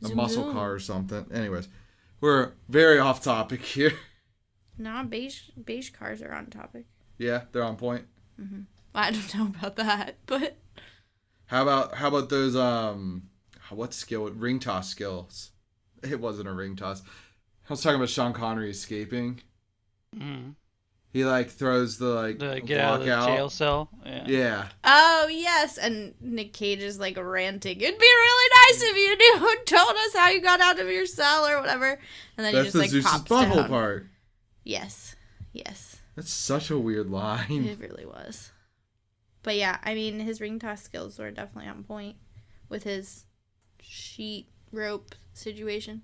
a Zoom, muscle zoom. car or something. Anyways, we're very off topic here. Nah, beige cars are on topic. Yeah, they're on point. Mm-hmm. I don't know about that, but How about those ring toss skills? It wasn't a ring toss. I was talking about Sean Connery escaping. Mm. He like throws the The like get out of block the jail cell. Yeah. Yeah. Oh, yes. And Nick Cage is like ranting. It'd be really nice if you knew told us how you got out of your cell or whatever. And then That's he just the like Zeus's pops butthole down. part. Yes. Yes. That's such a weird line. It really was. But yeah, I mean, his ring toss skills were definitely on point with his sheet rope situation.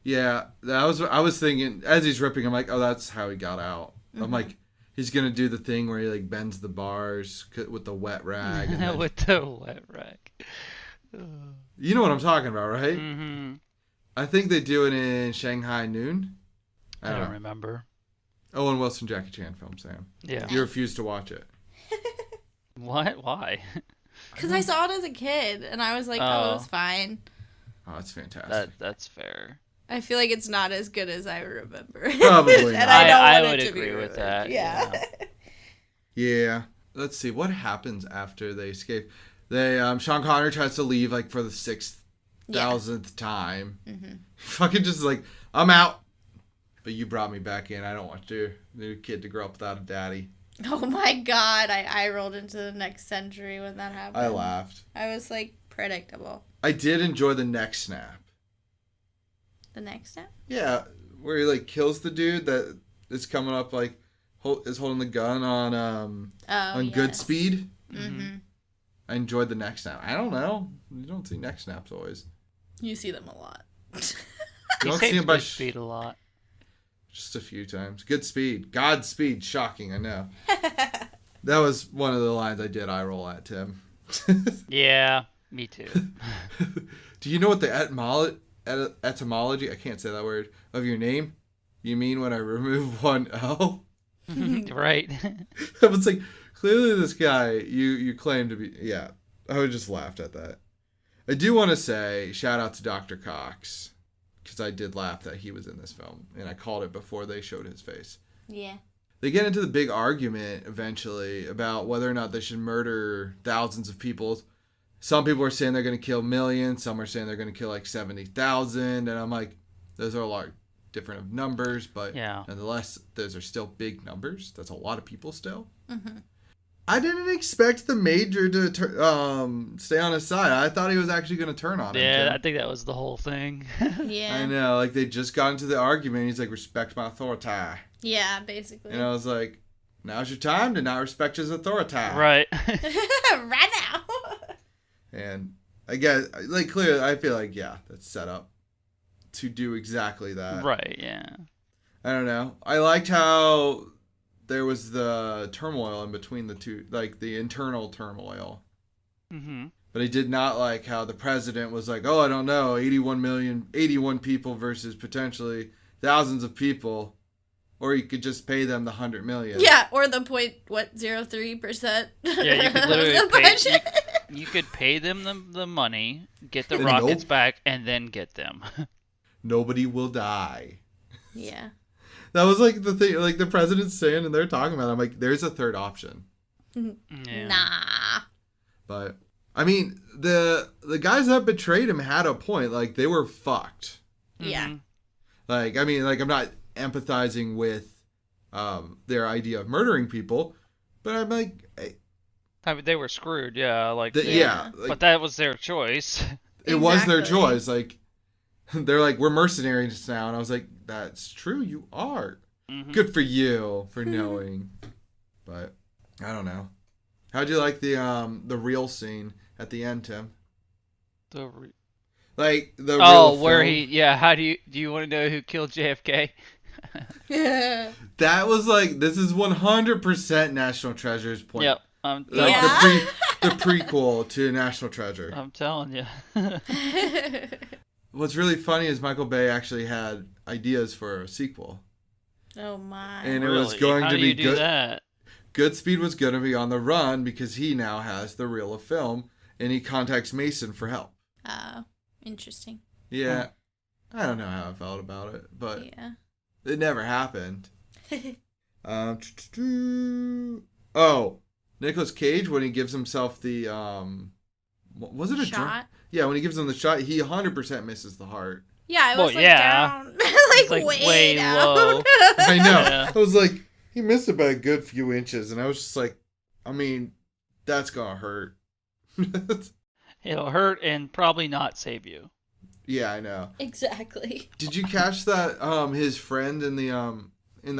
Yeah, I was thinking as he's ripping, I'm like, oh, that's how he got out. Mm-hmm. I'm like, he's gonna do the thing where he like bends the bars with the wet rag. And then, With the wet rag. you know what I'm talking about, right? Mm-hmm. I think they do it in Shanghai Noon. I don't remember. Owen Wilson, Jackie Chan film, Sam. Yeah. You refused to watch it. What? Why? Because I saw it as a kid, and I was like, oh, it was fine. Oh, that's fantastic. That's fair. I feel like it's not as good as I remember. Probably And not. I don't I want would it to be agree with ruined. that. Yeah. Yeah. Let's see what happens after they escape. They Sean Connery tries to leave like for the 6,000th time. Mm-hmm. Fucking just like, I'm out. But you brought me back in. I don't want your new kid to grow up without a daddy. Oh my god, I rolled into the next century when that happened. I laughed. I was like, predictable. I did enjoy the neck snap. The next step? Yeah, where he like kills the dude that is coming up like is holding the gun on Goodspeed. Mm-hmm. I enjoyed the neck snap. I don't know. You don't see neck snaps always. You see them a lot. You He don't see saves him by Goodspeed a lot. just a few times. Goodspeed, Godspeed, shocking. I know. That was one of the lines I did eye roll at, Tim. Yeah, me too. Do you know what the etymology, I can't say that word, of your name? You mean when I remove one L? Right. I was like, clearly this guy, you claim to be, yeah. I would just laughed at that. I do want to say, shout out to Dr. Cox, because I did laugh that he was in this film, and I called it before they showed his face. Yeah. They get into the big argument eventually about whether or not they should murder thousands of people. Some people are saying they're going to kill millions. Some are saying they're going to kill like 70,000. And I'm like, those are a lot different of numbers, but Yeah. nonetheless, those are still big numbers. That's a lot of people still. Mm-hmm. I didn't expect the major to stay on his side. I thought he was actually going to turn on him. Yeah, Tim. I think that was the whole thing. Yeah. I know. Like, they just got into the argument. He's like, respect my authority. Yeah, basically. And I was like, now's your time to not respect his authority. Right. Right now. And I guess, like, clearly, I feel like, yeah, that's set up to do exactly that. Right, yeah. I don't know. I liked how there was the turmoil in between the two, like, the internal turmoil. Mm-hmm. But I did not like how the president was like, oh, I don't know, 81 people versus potentially thousands of people. Or you could just pay them the 100 million. Yeah, or the 0.03%. Yeah, you could literally you could pay them the money, get the And rockets back, and then get them. Nobody will die. Yeah. That was like the thing, like the president's saying, and they're talking about it. I'm like, there's a third option. Yeah. Nah. But I mean, the guys that betrayed him had a point. Like, they were fucked. Yeah. Mhm. Like, I mean, like, I'm not empathizing with their idea of murdering people, but I'm like, I mean, they were screwed, yeah. Like, yeah, like, but that was their choice. it was their Exactly. choice. Like, they're like, we're mercenaries now, and I was like, that's true, you are. Mhm. Good for you for knowing. But I don't know. How'd you like the real scene at the end, Tim? Like the real where film? how do you want to know who killed JFK? Yeah. That was like, this is 100% National Treasure's point. Yep. Like Yeah. the prequel to National Treasure. I'm telling you. What's really funny is Michael Bay actually had ideas for a sequel. Oh my. And it was Really? going How to do be you do good. that? Goodspeed was going to be on the run because he now has the reel of film, and he contacts Mason for help. Oh, interesting. Yeah, I don't know how I felt about it, but Yeah. it never happened. Oh, Nicolas Cage, when he gives himself the was it a drunk? Shot? Yeah, when he gives him the shot, he 100% misses the heart. Yeah, it Well, was like yeah. down. It's, like, like, way way down. low. I know. Yeah. I was like, He missed it by a good few inches, and I was just like, I mean, that's gonna hurt. It'll hurt and probably not save you. Yeah, I know. Exactly. Did you catch that? His friend in the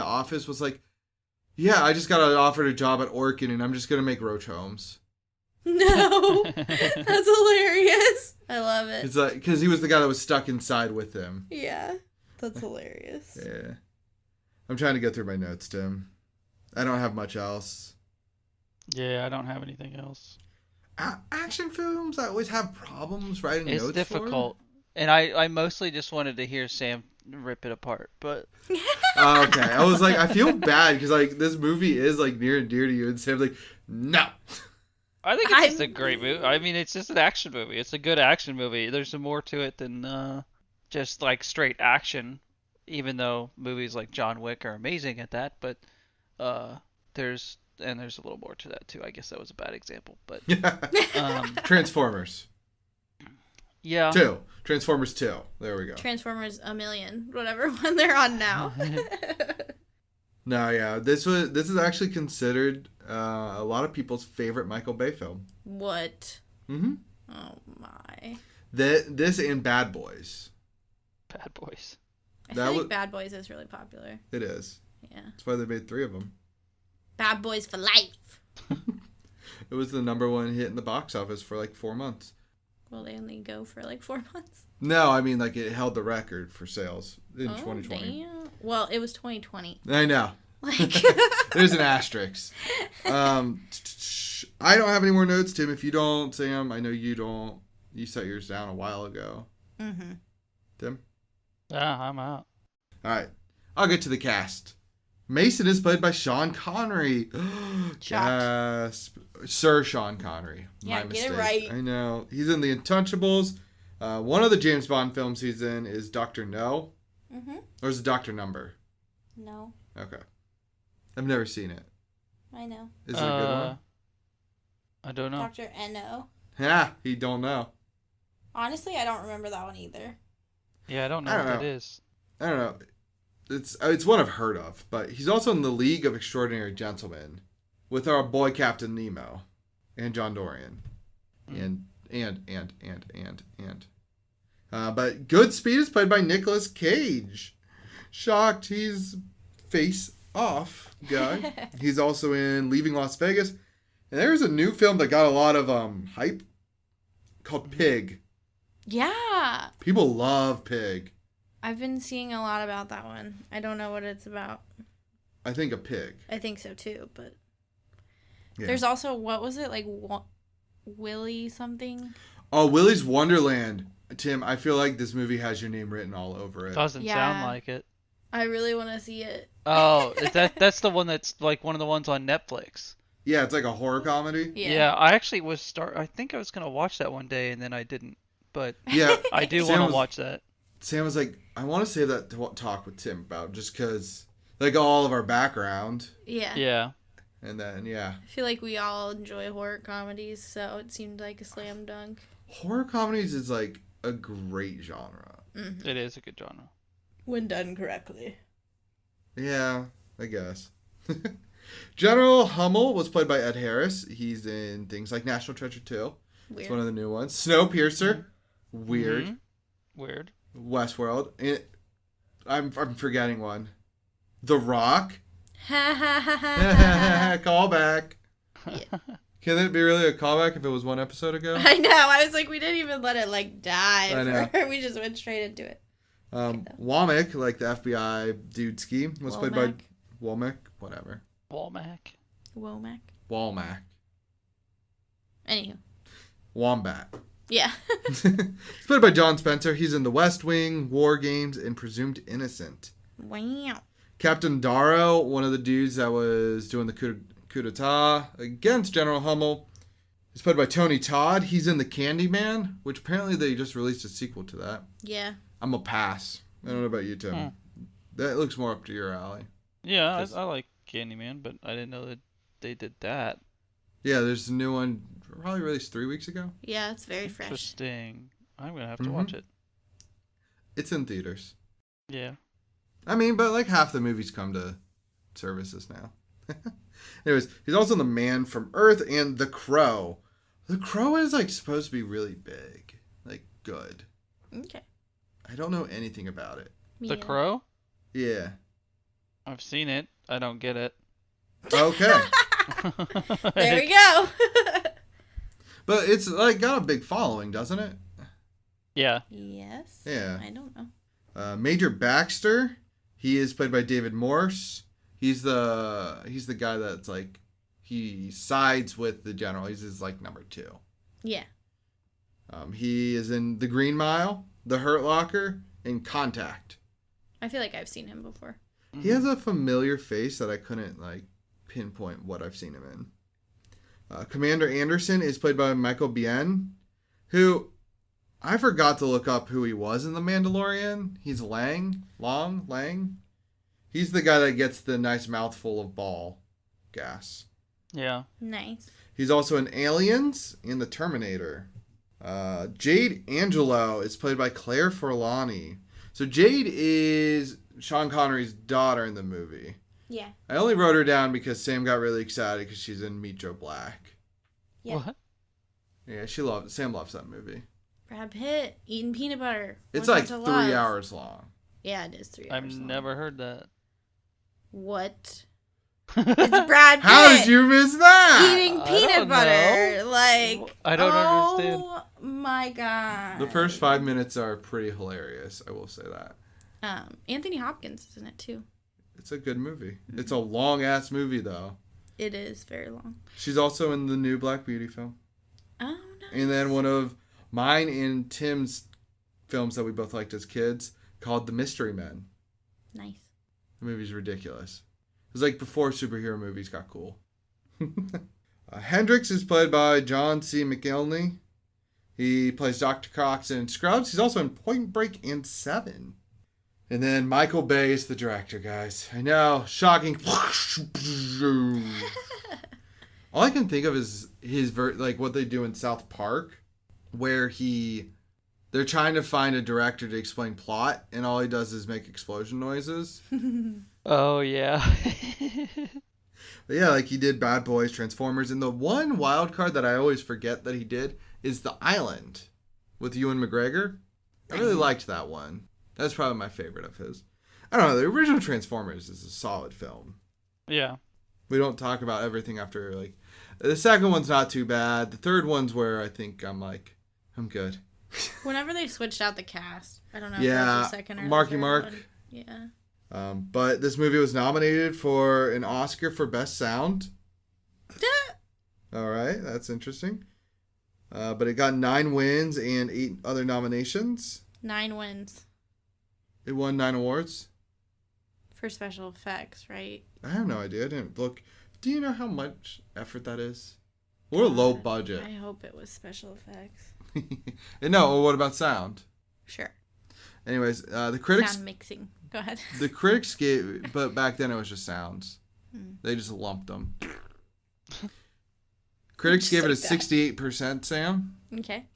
office was like, "Yeah, I just got offered a job at Orkin, and I'm just gonna make roach homes." No. That's hilarious. I love it. It's like because he was the guy that was stuck inside with him. Yeah. That's hilarious. Yeah. I'm trying to get through my notes, Tim. I don't have much else. Yeah, I don't have anything else. Action films, I always have problems writing notes It's difficult. And I mostly just wanted to hear Sam rip it apart, but... Oh, okay. I was like, I feel bad because like this movie is like near and dear to you, and Sam's like, no. I think it's just a great movie. I mean, it's just an action movie. It's a good action movie. There's more to it than just like straight action, even though movies like John Wick are amazing at that, but there's a little more to that too. I guess that was a bad example, but Transformers. Yeah. 2. Transformers 2. There we go. Transformers a million, whatever one they're on now. No, yeah. This is actually considered a lot of people's favorite Michael Bay film. What? Mm-hmm. Oh my. This and Bad Boys. Bad Boys. I feel like Bad Boys is really popular. It is. Yeah. That's why they made 3 of them. Bad Boys for life. It was the #1 hit in the box office for like 4 months. Will they only go for like 4 months? No, I mean like it held the record for sales in 2020. Damn. Well, it was 2020. I know. Like There's an asterisk. I don't have any more notes, Tim. If you don't, Sam, I know you don't. You set yours down a while ago. Mm-hmm. Tim? Yeah, I'm out. All right. I'll get to the cast. Mason is played by Sean Connery. Gasp. Sir Sean Connery. Yeah, My get mistake. it right. I know. He's in The Untouchables. One of the James Bond films he's in is Dr. No. Mm-hmm. Or is it Dr. Number? No. Okay. I've never seen it. I know. Is it a good one? I don't know. Dr. N.O. Yeah, he don't know. Honestly, I don't remember that one either. Yeah, I don't know what that is. I don't know. It's one I've heard of, but he's also in the League of Extraordinary Gentlemen with our boy Captain Nemo and John Dorian. But Goodspeed is played by Nicolas Cage. Shocked, he's face off guy. He's also in Leaving Las Vegas. And there's a new film that got a lot of hype called Pig. Yeah. People love Pig. I've been seeing a lot about that one. I don't know what it's about. I think a pig. I think so too, but Yeah. there's also, what was it, like Willy something? Oh, Willy's Wonderland. Tim, I feel like this movie has your name written all over it. Doesn't sound like it. I really want to see it. Oh, that's the one that's like one of the ones on Netflix. Yeah, it's like a horror comedy. Yeah, I actually I think I was gonna watch that one day and then I didn't, but Yeah, I do want to watch that. Sam was like, I want to save that to talk with Tim about, just because like all of our background. Yeah. Yeah. And then yeah, I feel like we all enjoy horror comedies, so it seemed like a slam dunk. horror comedies is like a great genre. Mm-hmm. It is a good genre. When done correctly. Yeah, I guess. General Hummel was played by Ed Harris. He's in things like National Treasure 2. Weird. It's one of the new ones. Snowpiercer. Weird. Mm-hmm. Weird. Westworld. I'm forgetting one. The Rock. Callback. Yeah. Can it be really a callback if it was one episode ago? I know. I was like, we didn't even let it like die. I know. We just went straight into it. Womack, like the FBI dude ski, was played by Womack. Whatever. Womack. Womack. Anywho. Wombat. Yeah. It's played by John Spencer. He's in The West Wing, War Games, and Presumed Innocent. Wow. Captain Darrow, one of the dudes that was doing the coup d'etat against General Hummel, is played by Tony Todd. He's in The Candyman, which apparently they just released a sequel to that. Yeah. I'm a pass. I don't know about you, Tim. That looks more up to your alley. Yeah, I like Candyman, but I didn't know that they did that. Yeah, there's a new one probably released 3 weeks ago. Yeah, it's very fresh. Interesting. I'm going to have to watch it. It's in theaters. Yeah. I mean, but like half the movies come to services now. Anyways, he's also the Man from Earth and The Crow. The Crow is like supposed to be really big, like good. Okay. I don't know anything about it. The Crow? Yeah. I've seen it. I don't get it. Okay. There we go. But it's like got a big following, doesn't it? Yeah. Yes. Yeah. I don't know. Major Baxter, he is played by David Morse. He's the guy that's like he sides with the general. He's his like number 2. Yeah. He is in The Green Mile, The Hurt Locker, and Contact. I feel like I've seen him before. He has a familiar face that I couldn't like pinpoint what I've seen him in. Commander Anderson is played by Michael Biehn, who I forgot to look up who he was in The Mandalorian. He's Lang. He's the guy that gets the nice mouthful of ball gas. Yeah. Nice. He's also in Aliens and The Terminator. Jade Angelo is played by Claire Forlani. So Jade is Sean Connery's daughter in the movie. Yeah. I only wrote her down because Sam got really excited because she's in Meet Joe Black. Yeah. What? Yeah, Sam loves that movie. Brad Pitt eating peanut butter. It's What's like not 3 to love? hours long. Yeah, it is 3 I've hours. long. never heard that. What? It's Brad Pitt. How did you miss that? Eating I peanut don't butter. know. Like, I don't understand. Oh my god. The first 5 minutes are pretty hilarious. I will say that. Anthony Hopkins is in it too. It's a good movie. It's a long ass movie though. It is very long. She's also in the new Black Beauty film. Oh no. And then one of mine and Tim's films that we both liked as kids called The Mystery Men. Nice. The movie's ridiculous. It was like before superhero movies got cool. Hendrix is played by John C. McElhenney. He plays Dr. Cox in Scrubs. He's also in Point Break and Seven. And then Michael Bay is the director, guys. I know, shocking. All I can think of is like what they do in South Park, where they're trying to find a director to explain plot, and all he does is make explosion noises. Oh, yeah. But yeah, like he did Bad Boys, Transformers, and the one wild card that I always forget that he did is The Island with Ewan McGregor. I really liked that one. That's probably my favorite of his. I don't know, the original Transformers is a solid film. Yeah. We don't talk about everything after, like, the second one's not too bad. The third one's where I think I'm good. Whenever they switched out the cast, I don't know. Yeah, if that was the second or Marky the third Mark. one. Yeah. But this movie was nominated for an Oscar for Best Sound. All right, that's interesting. But it got 9 wins and 8 other nominations. 9 wins It won 9 awards. for special effects, right? I have no idea. I didn't look. Do you know how much effort that is? We're low budget. I hope it was special effects. And no, well, what about sound? Sure. Anyways, the critics. Sound mixing. Go ahead. The critics gave, but back then it was just sounds. They just lumped them. Critics gave it a 68%, Sam. Okay.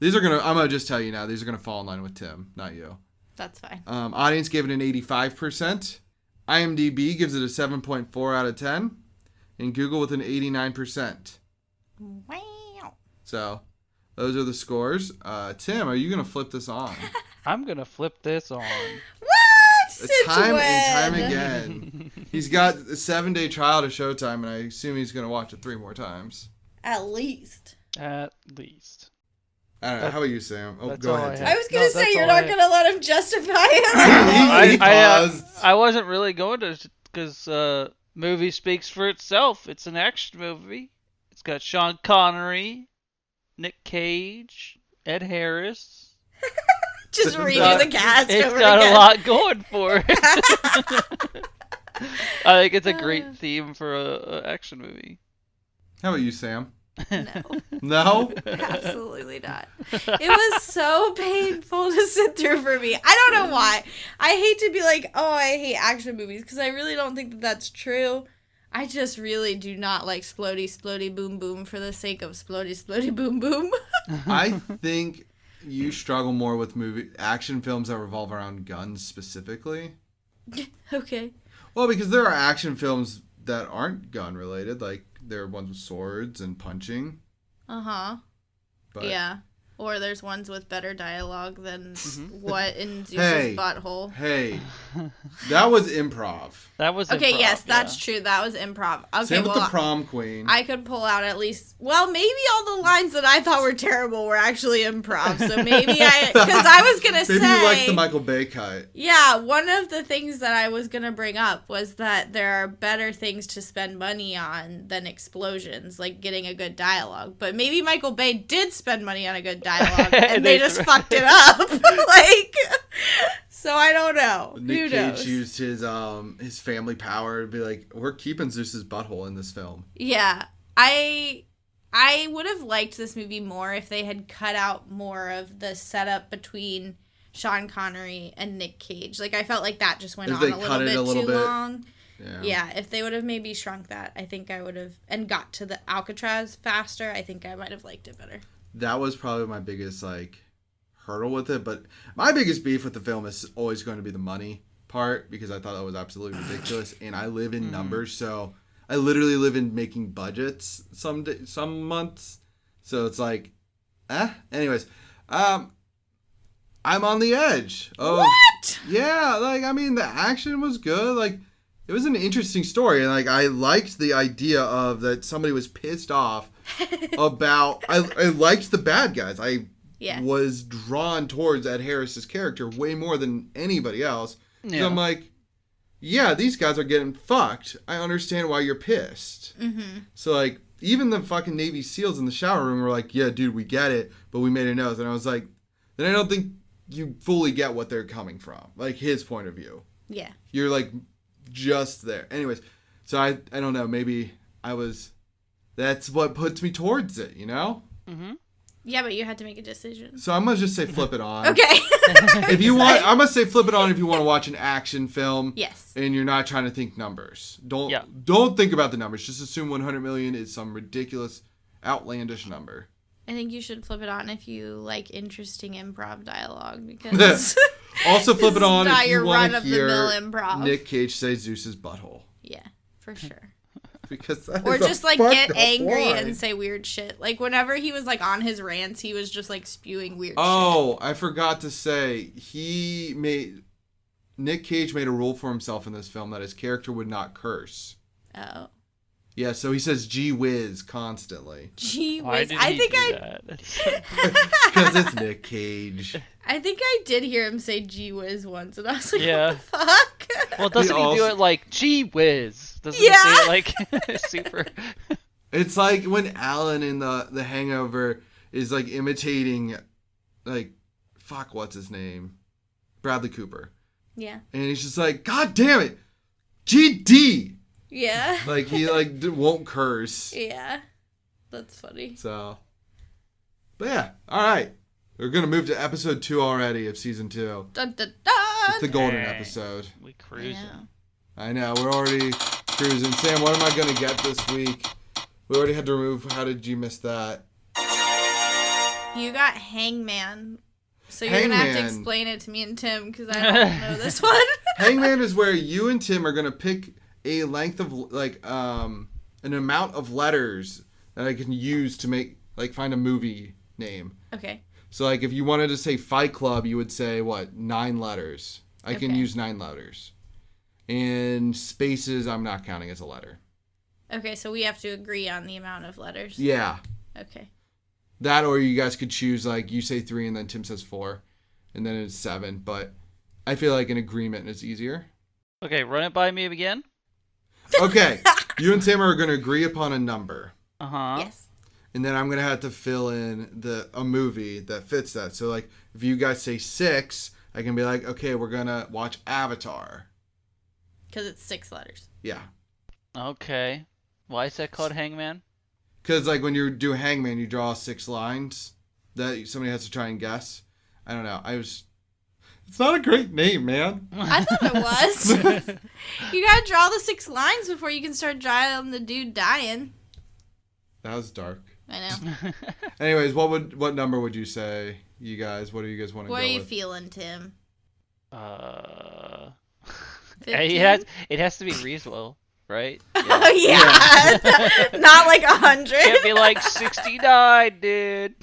I'm gonna just tell you now, these are gonna fall in line with Tim, not you. That's fine. Audience gave it an 85%. IMDb gives it a 7.4 out of 10. And Google with an 89%. Wow. So, those are the scores. Tim, are you gonna flip this on? I'm going to flip this on. What? Time and time again. He's got a 7-day trial to Showtime, and I assume he's going to watch it 3 more times. At least. At least. I don't know. How about you, Sam? Oh, That's go all ahead. I Tim. have. I was going to No, say that's you're all not I- going to let him justify it. He paused. I wasn't really going to, because movie speaks for itself. It's an action movie. It's got Sean Connery, Nick Cage, Ed Harris. Just redo got- the cast It's over got again. a lot going for it. I think it's a great theme for a action movie. How about you, Sam? No, No? absolutely not. It was so painful to sit through for me. I don't know why. I hate to be like, oh, I hate action movies, because I really don't think that that's true. I just really do not like splody, splody, boom, boom for the sake of splody, splody, boom, boom. I think you struggle more with action films that revolve around guns specifically. Okay. Well, because there are action films that aren't gun related, like there are ones with swords and punching. Uh-huh. But Yeah. Or there's ones with better dialogue than what in Zeus's Hey. butthole. Hey, that was improv. That was Okay, improv, yes, that's yeah. true. That was improv. Okay, Same with well, the prom queen. I could pull out at least. Well, maybe all the lines that I thought were terrible were actually improv. So maybe because I was gonna say. Maybe you like the Michael Bay cut. Yeah, one of the things that I was gonna bring up was that there are better things to spend money on than explosions, like getting a good dialogue. But maybe Michael Bay did spend money on a good dialogue, and they just fucked it up. Like, so I don't know. Who Nick knows? Cage used his family power to be like, we're keeping Zeus's butthole in this film. Yeah, I would have liked this movie more if they had cut out more of the setup between Sean Connery and Nick Cage. Like, I felt like that just went If on they a cut little it bit a little too bit. long. Yeah. Yeah, if they would have maybe shrunk that, I think I would have, and got to the Alcatraz faster, I think I might have liked it better. That was probably my biggest, hurdle with it. But my biggest beef with the film is always going to be the money part, because I thought that was absolutely ridiculous. And I live in numbers, so I literally live in making budgets some months. So it's like, Anyways, I'm on the edge. What? Yeah, the action was good. It was an interesting story, and I liked the idea of that somebody was pissed off about. I liked the bad guys. I was drawn towards Ed Harris's character way more than anybody else. Yeah. So I'm like, yeah, these guys are getting fucked. I understand why you're pissed. Mm-hmm. So even the fucking Navy SEALs in the shower room were like, yeah, dude, we get it, but we made a note. And I was like, then I don't think you fully get what they're coming from, his point of view. Yeah. You're just there. Anyways, so I don't know, maybe that's what puts me towards it, you know? Mm-hmm. Yeah, but you had to make a decision. So I'm going to just say flip it on. Okay. If you want, I'm going to say flip it on if you want to watch an action film. Yes. And you're not trying to think numbers. Don't think about the numbers. Just assume 100 million is some ridiculous, outlandish number. I think you should flip it on if you like interesting improv dialogue, because Also flip it on not if your you want to run-of-the-mill hear improv. Nick Cage say Zeus's butthole. Yeah, for sure. Because that Or is a just get fucked up angry line. and say weird shit. Whenever he was on his rants, he was just spewing weird shit. Oh, I forgot to say, Nick Cage made a rule for himself in this film that his character would not curse. Oh. Yeah, so he says "gee whiz" constantly. Gee Why whiz. did I he think do I that? Because it's Nick Cage. I think I did hear him say gee whiz once, and I was like, Yeah. what the fuck? Well, doesn't he do also- it gee whiz? Doesn't Yeah. he say it super? It's like when Alan in the Hangover is imitating, what's his name? Bradley Cooper. Yeah. And he's just like, God damn it! GD! Yeah. He won't curse. Yeah. That's funny. So, but yeah, all right. We're gonna move to episode 2 already of season 2. Dun, dun, dun. It's the golden Dang. episode. We cruising. Yeah. I know, we're already cruising. Sam, what am I gonna get this week? We already had to remove. How did you miss that? You got Hangman. So you're going to have to Hangman. explain it to me and Tim, because I don't know this one. Hangman is where you and Tim are gonna pick a length of an amount of letters that I can use to make find a movie name. Okay. So if you wanted to say Fight Club, you would say what? 9 letters. I can Okay. use 9 letters. And spaces, I'm not counting as a letter. Okay, so we have to agree on the amount of letters. Yeah. Okay. That, or you guys could choose you say 3 and then Tim says 4. And then it's 7. But I feel like an agreement is easier. Okay, run it by me again. Okay. You and Tim are going to agree upon a number. Uh-huh. Yes. And then I'm going to have to fill in a movie that fits that. So if you guys say 6, I can be like, okay, we're going to watch Avatar. Because it's 6 letters. Yeah. Okay. Why is that called Hangman? Because when you do Hangman, you draw 6 lines that somebody has to try and guess. I don't know. It's not a great name, man. I thought it was. You gotta draw the 6 lines before you can start drawing the dude dying. That was dark. I know. Anyways, what number would you say, you guys? What do you guys want to What go are you with? feeling, Tim? 15? It has to be reasonable, right? Oh, yeah. Not like 100. Can't be like 69, dude.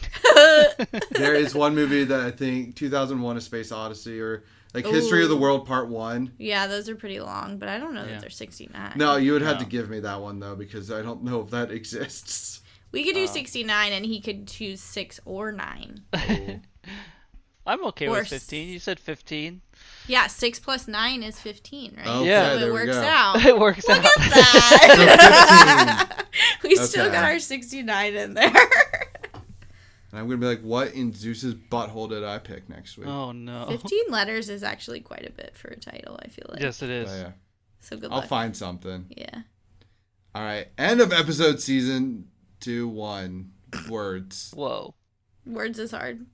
There is one movie that I think 2001: A Space Odyssey or like History of the Ooh. World Part 1. Yeah, those are pretty long, but I don't know Yeah. that they're 69. No, you would have No. to give me that one though because I don't know if that exists. We could do 69 and he could choose 6 or 9. I'm okay Or with 15. You said 15. Yeah, 6 plus 9 is 15, right? Okay, Yeah. So there it we works go. out. It works Look out. at that. We still Okay. got our 69 in there. And I'm gonna be like, what in Zeus's butthole did I pick next week? Oh no. 15 letters is actually quite a bit for a title, I feel like. Yes, it is. But yeah, So good I'll luck. find something. Yeah. All right, end of episode season 2, 1 words. Whoa. Words is hard.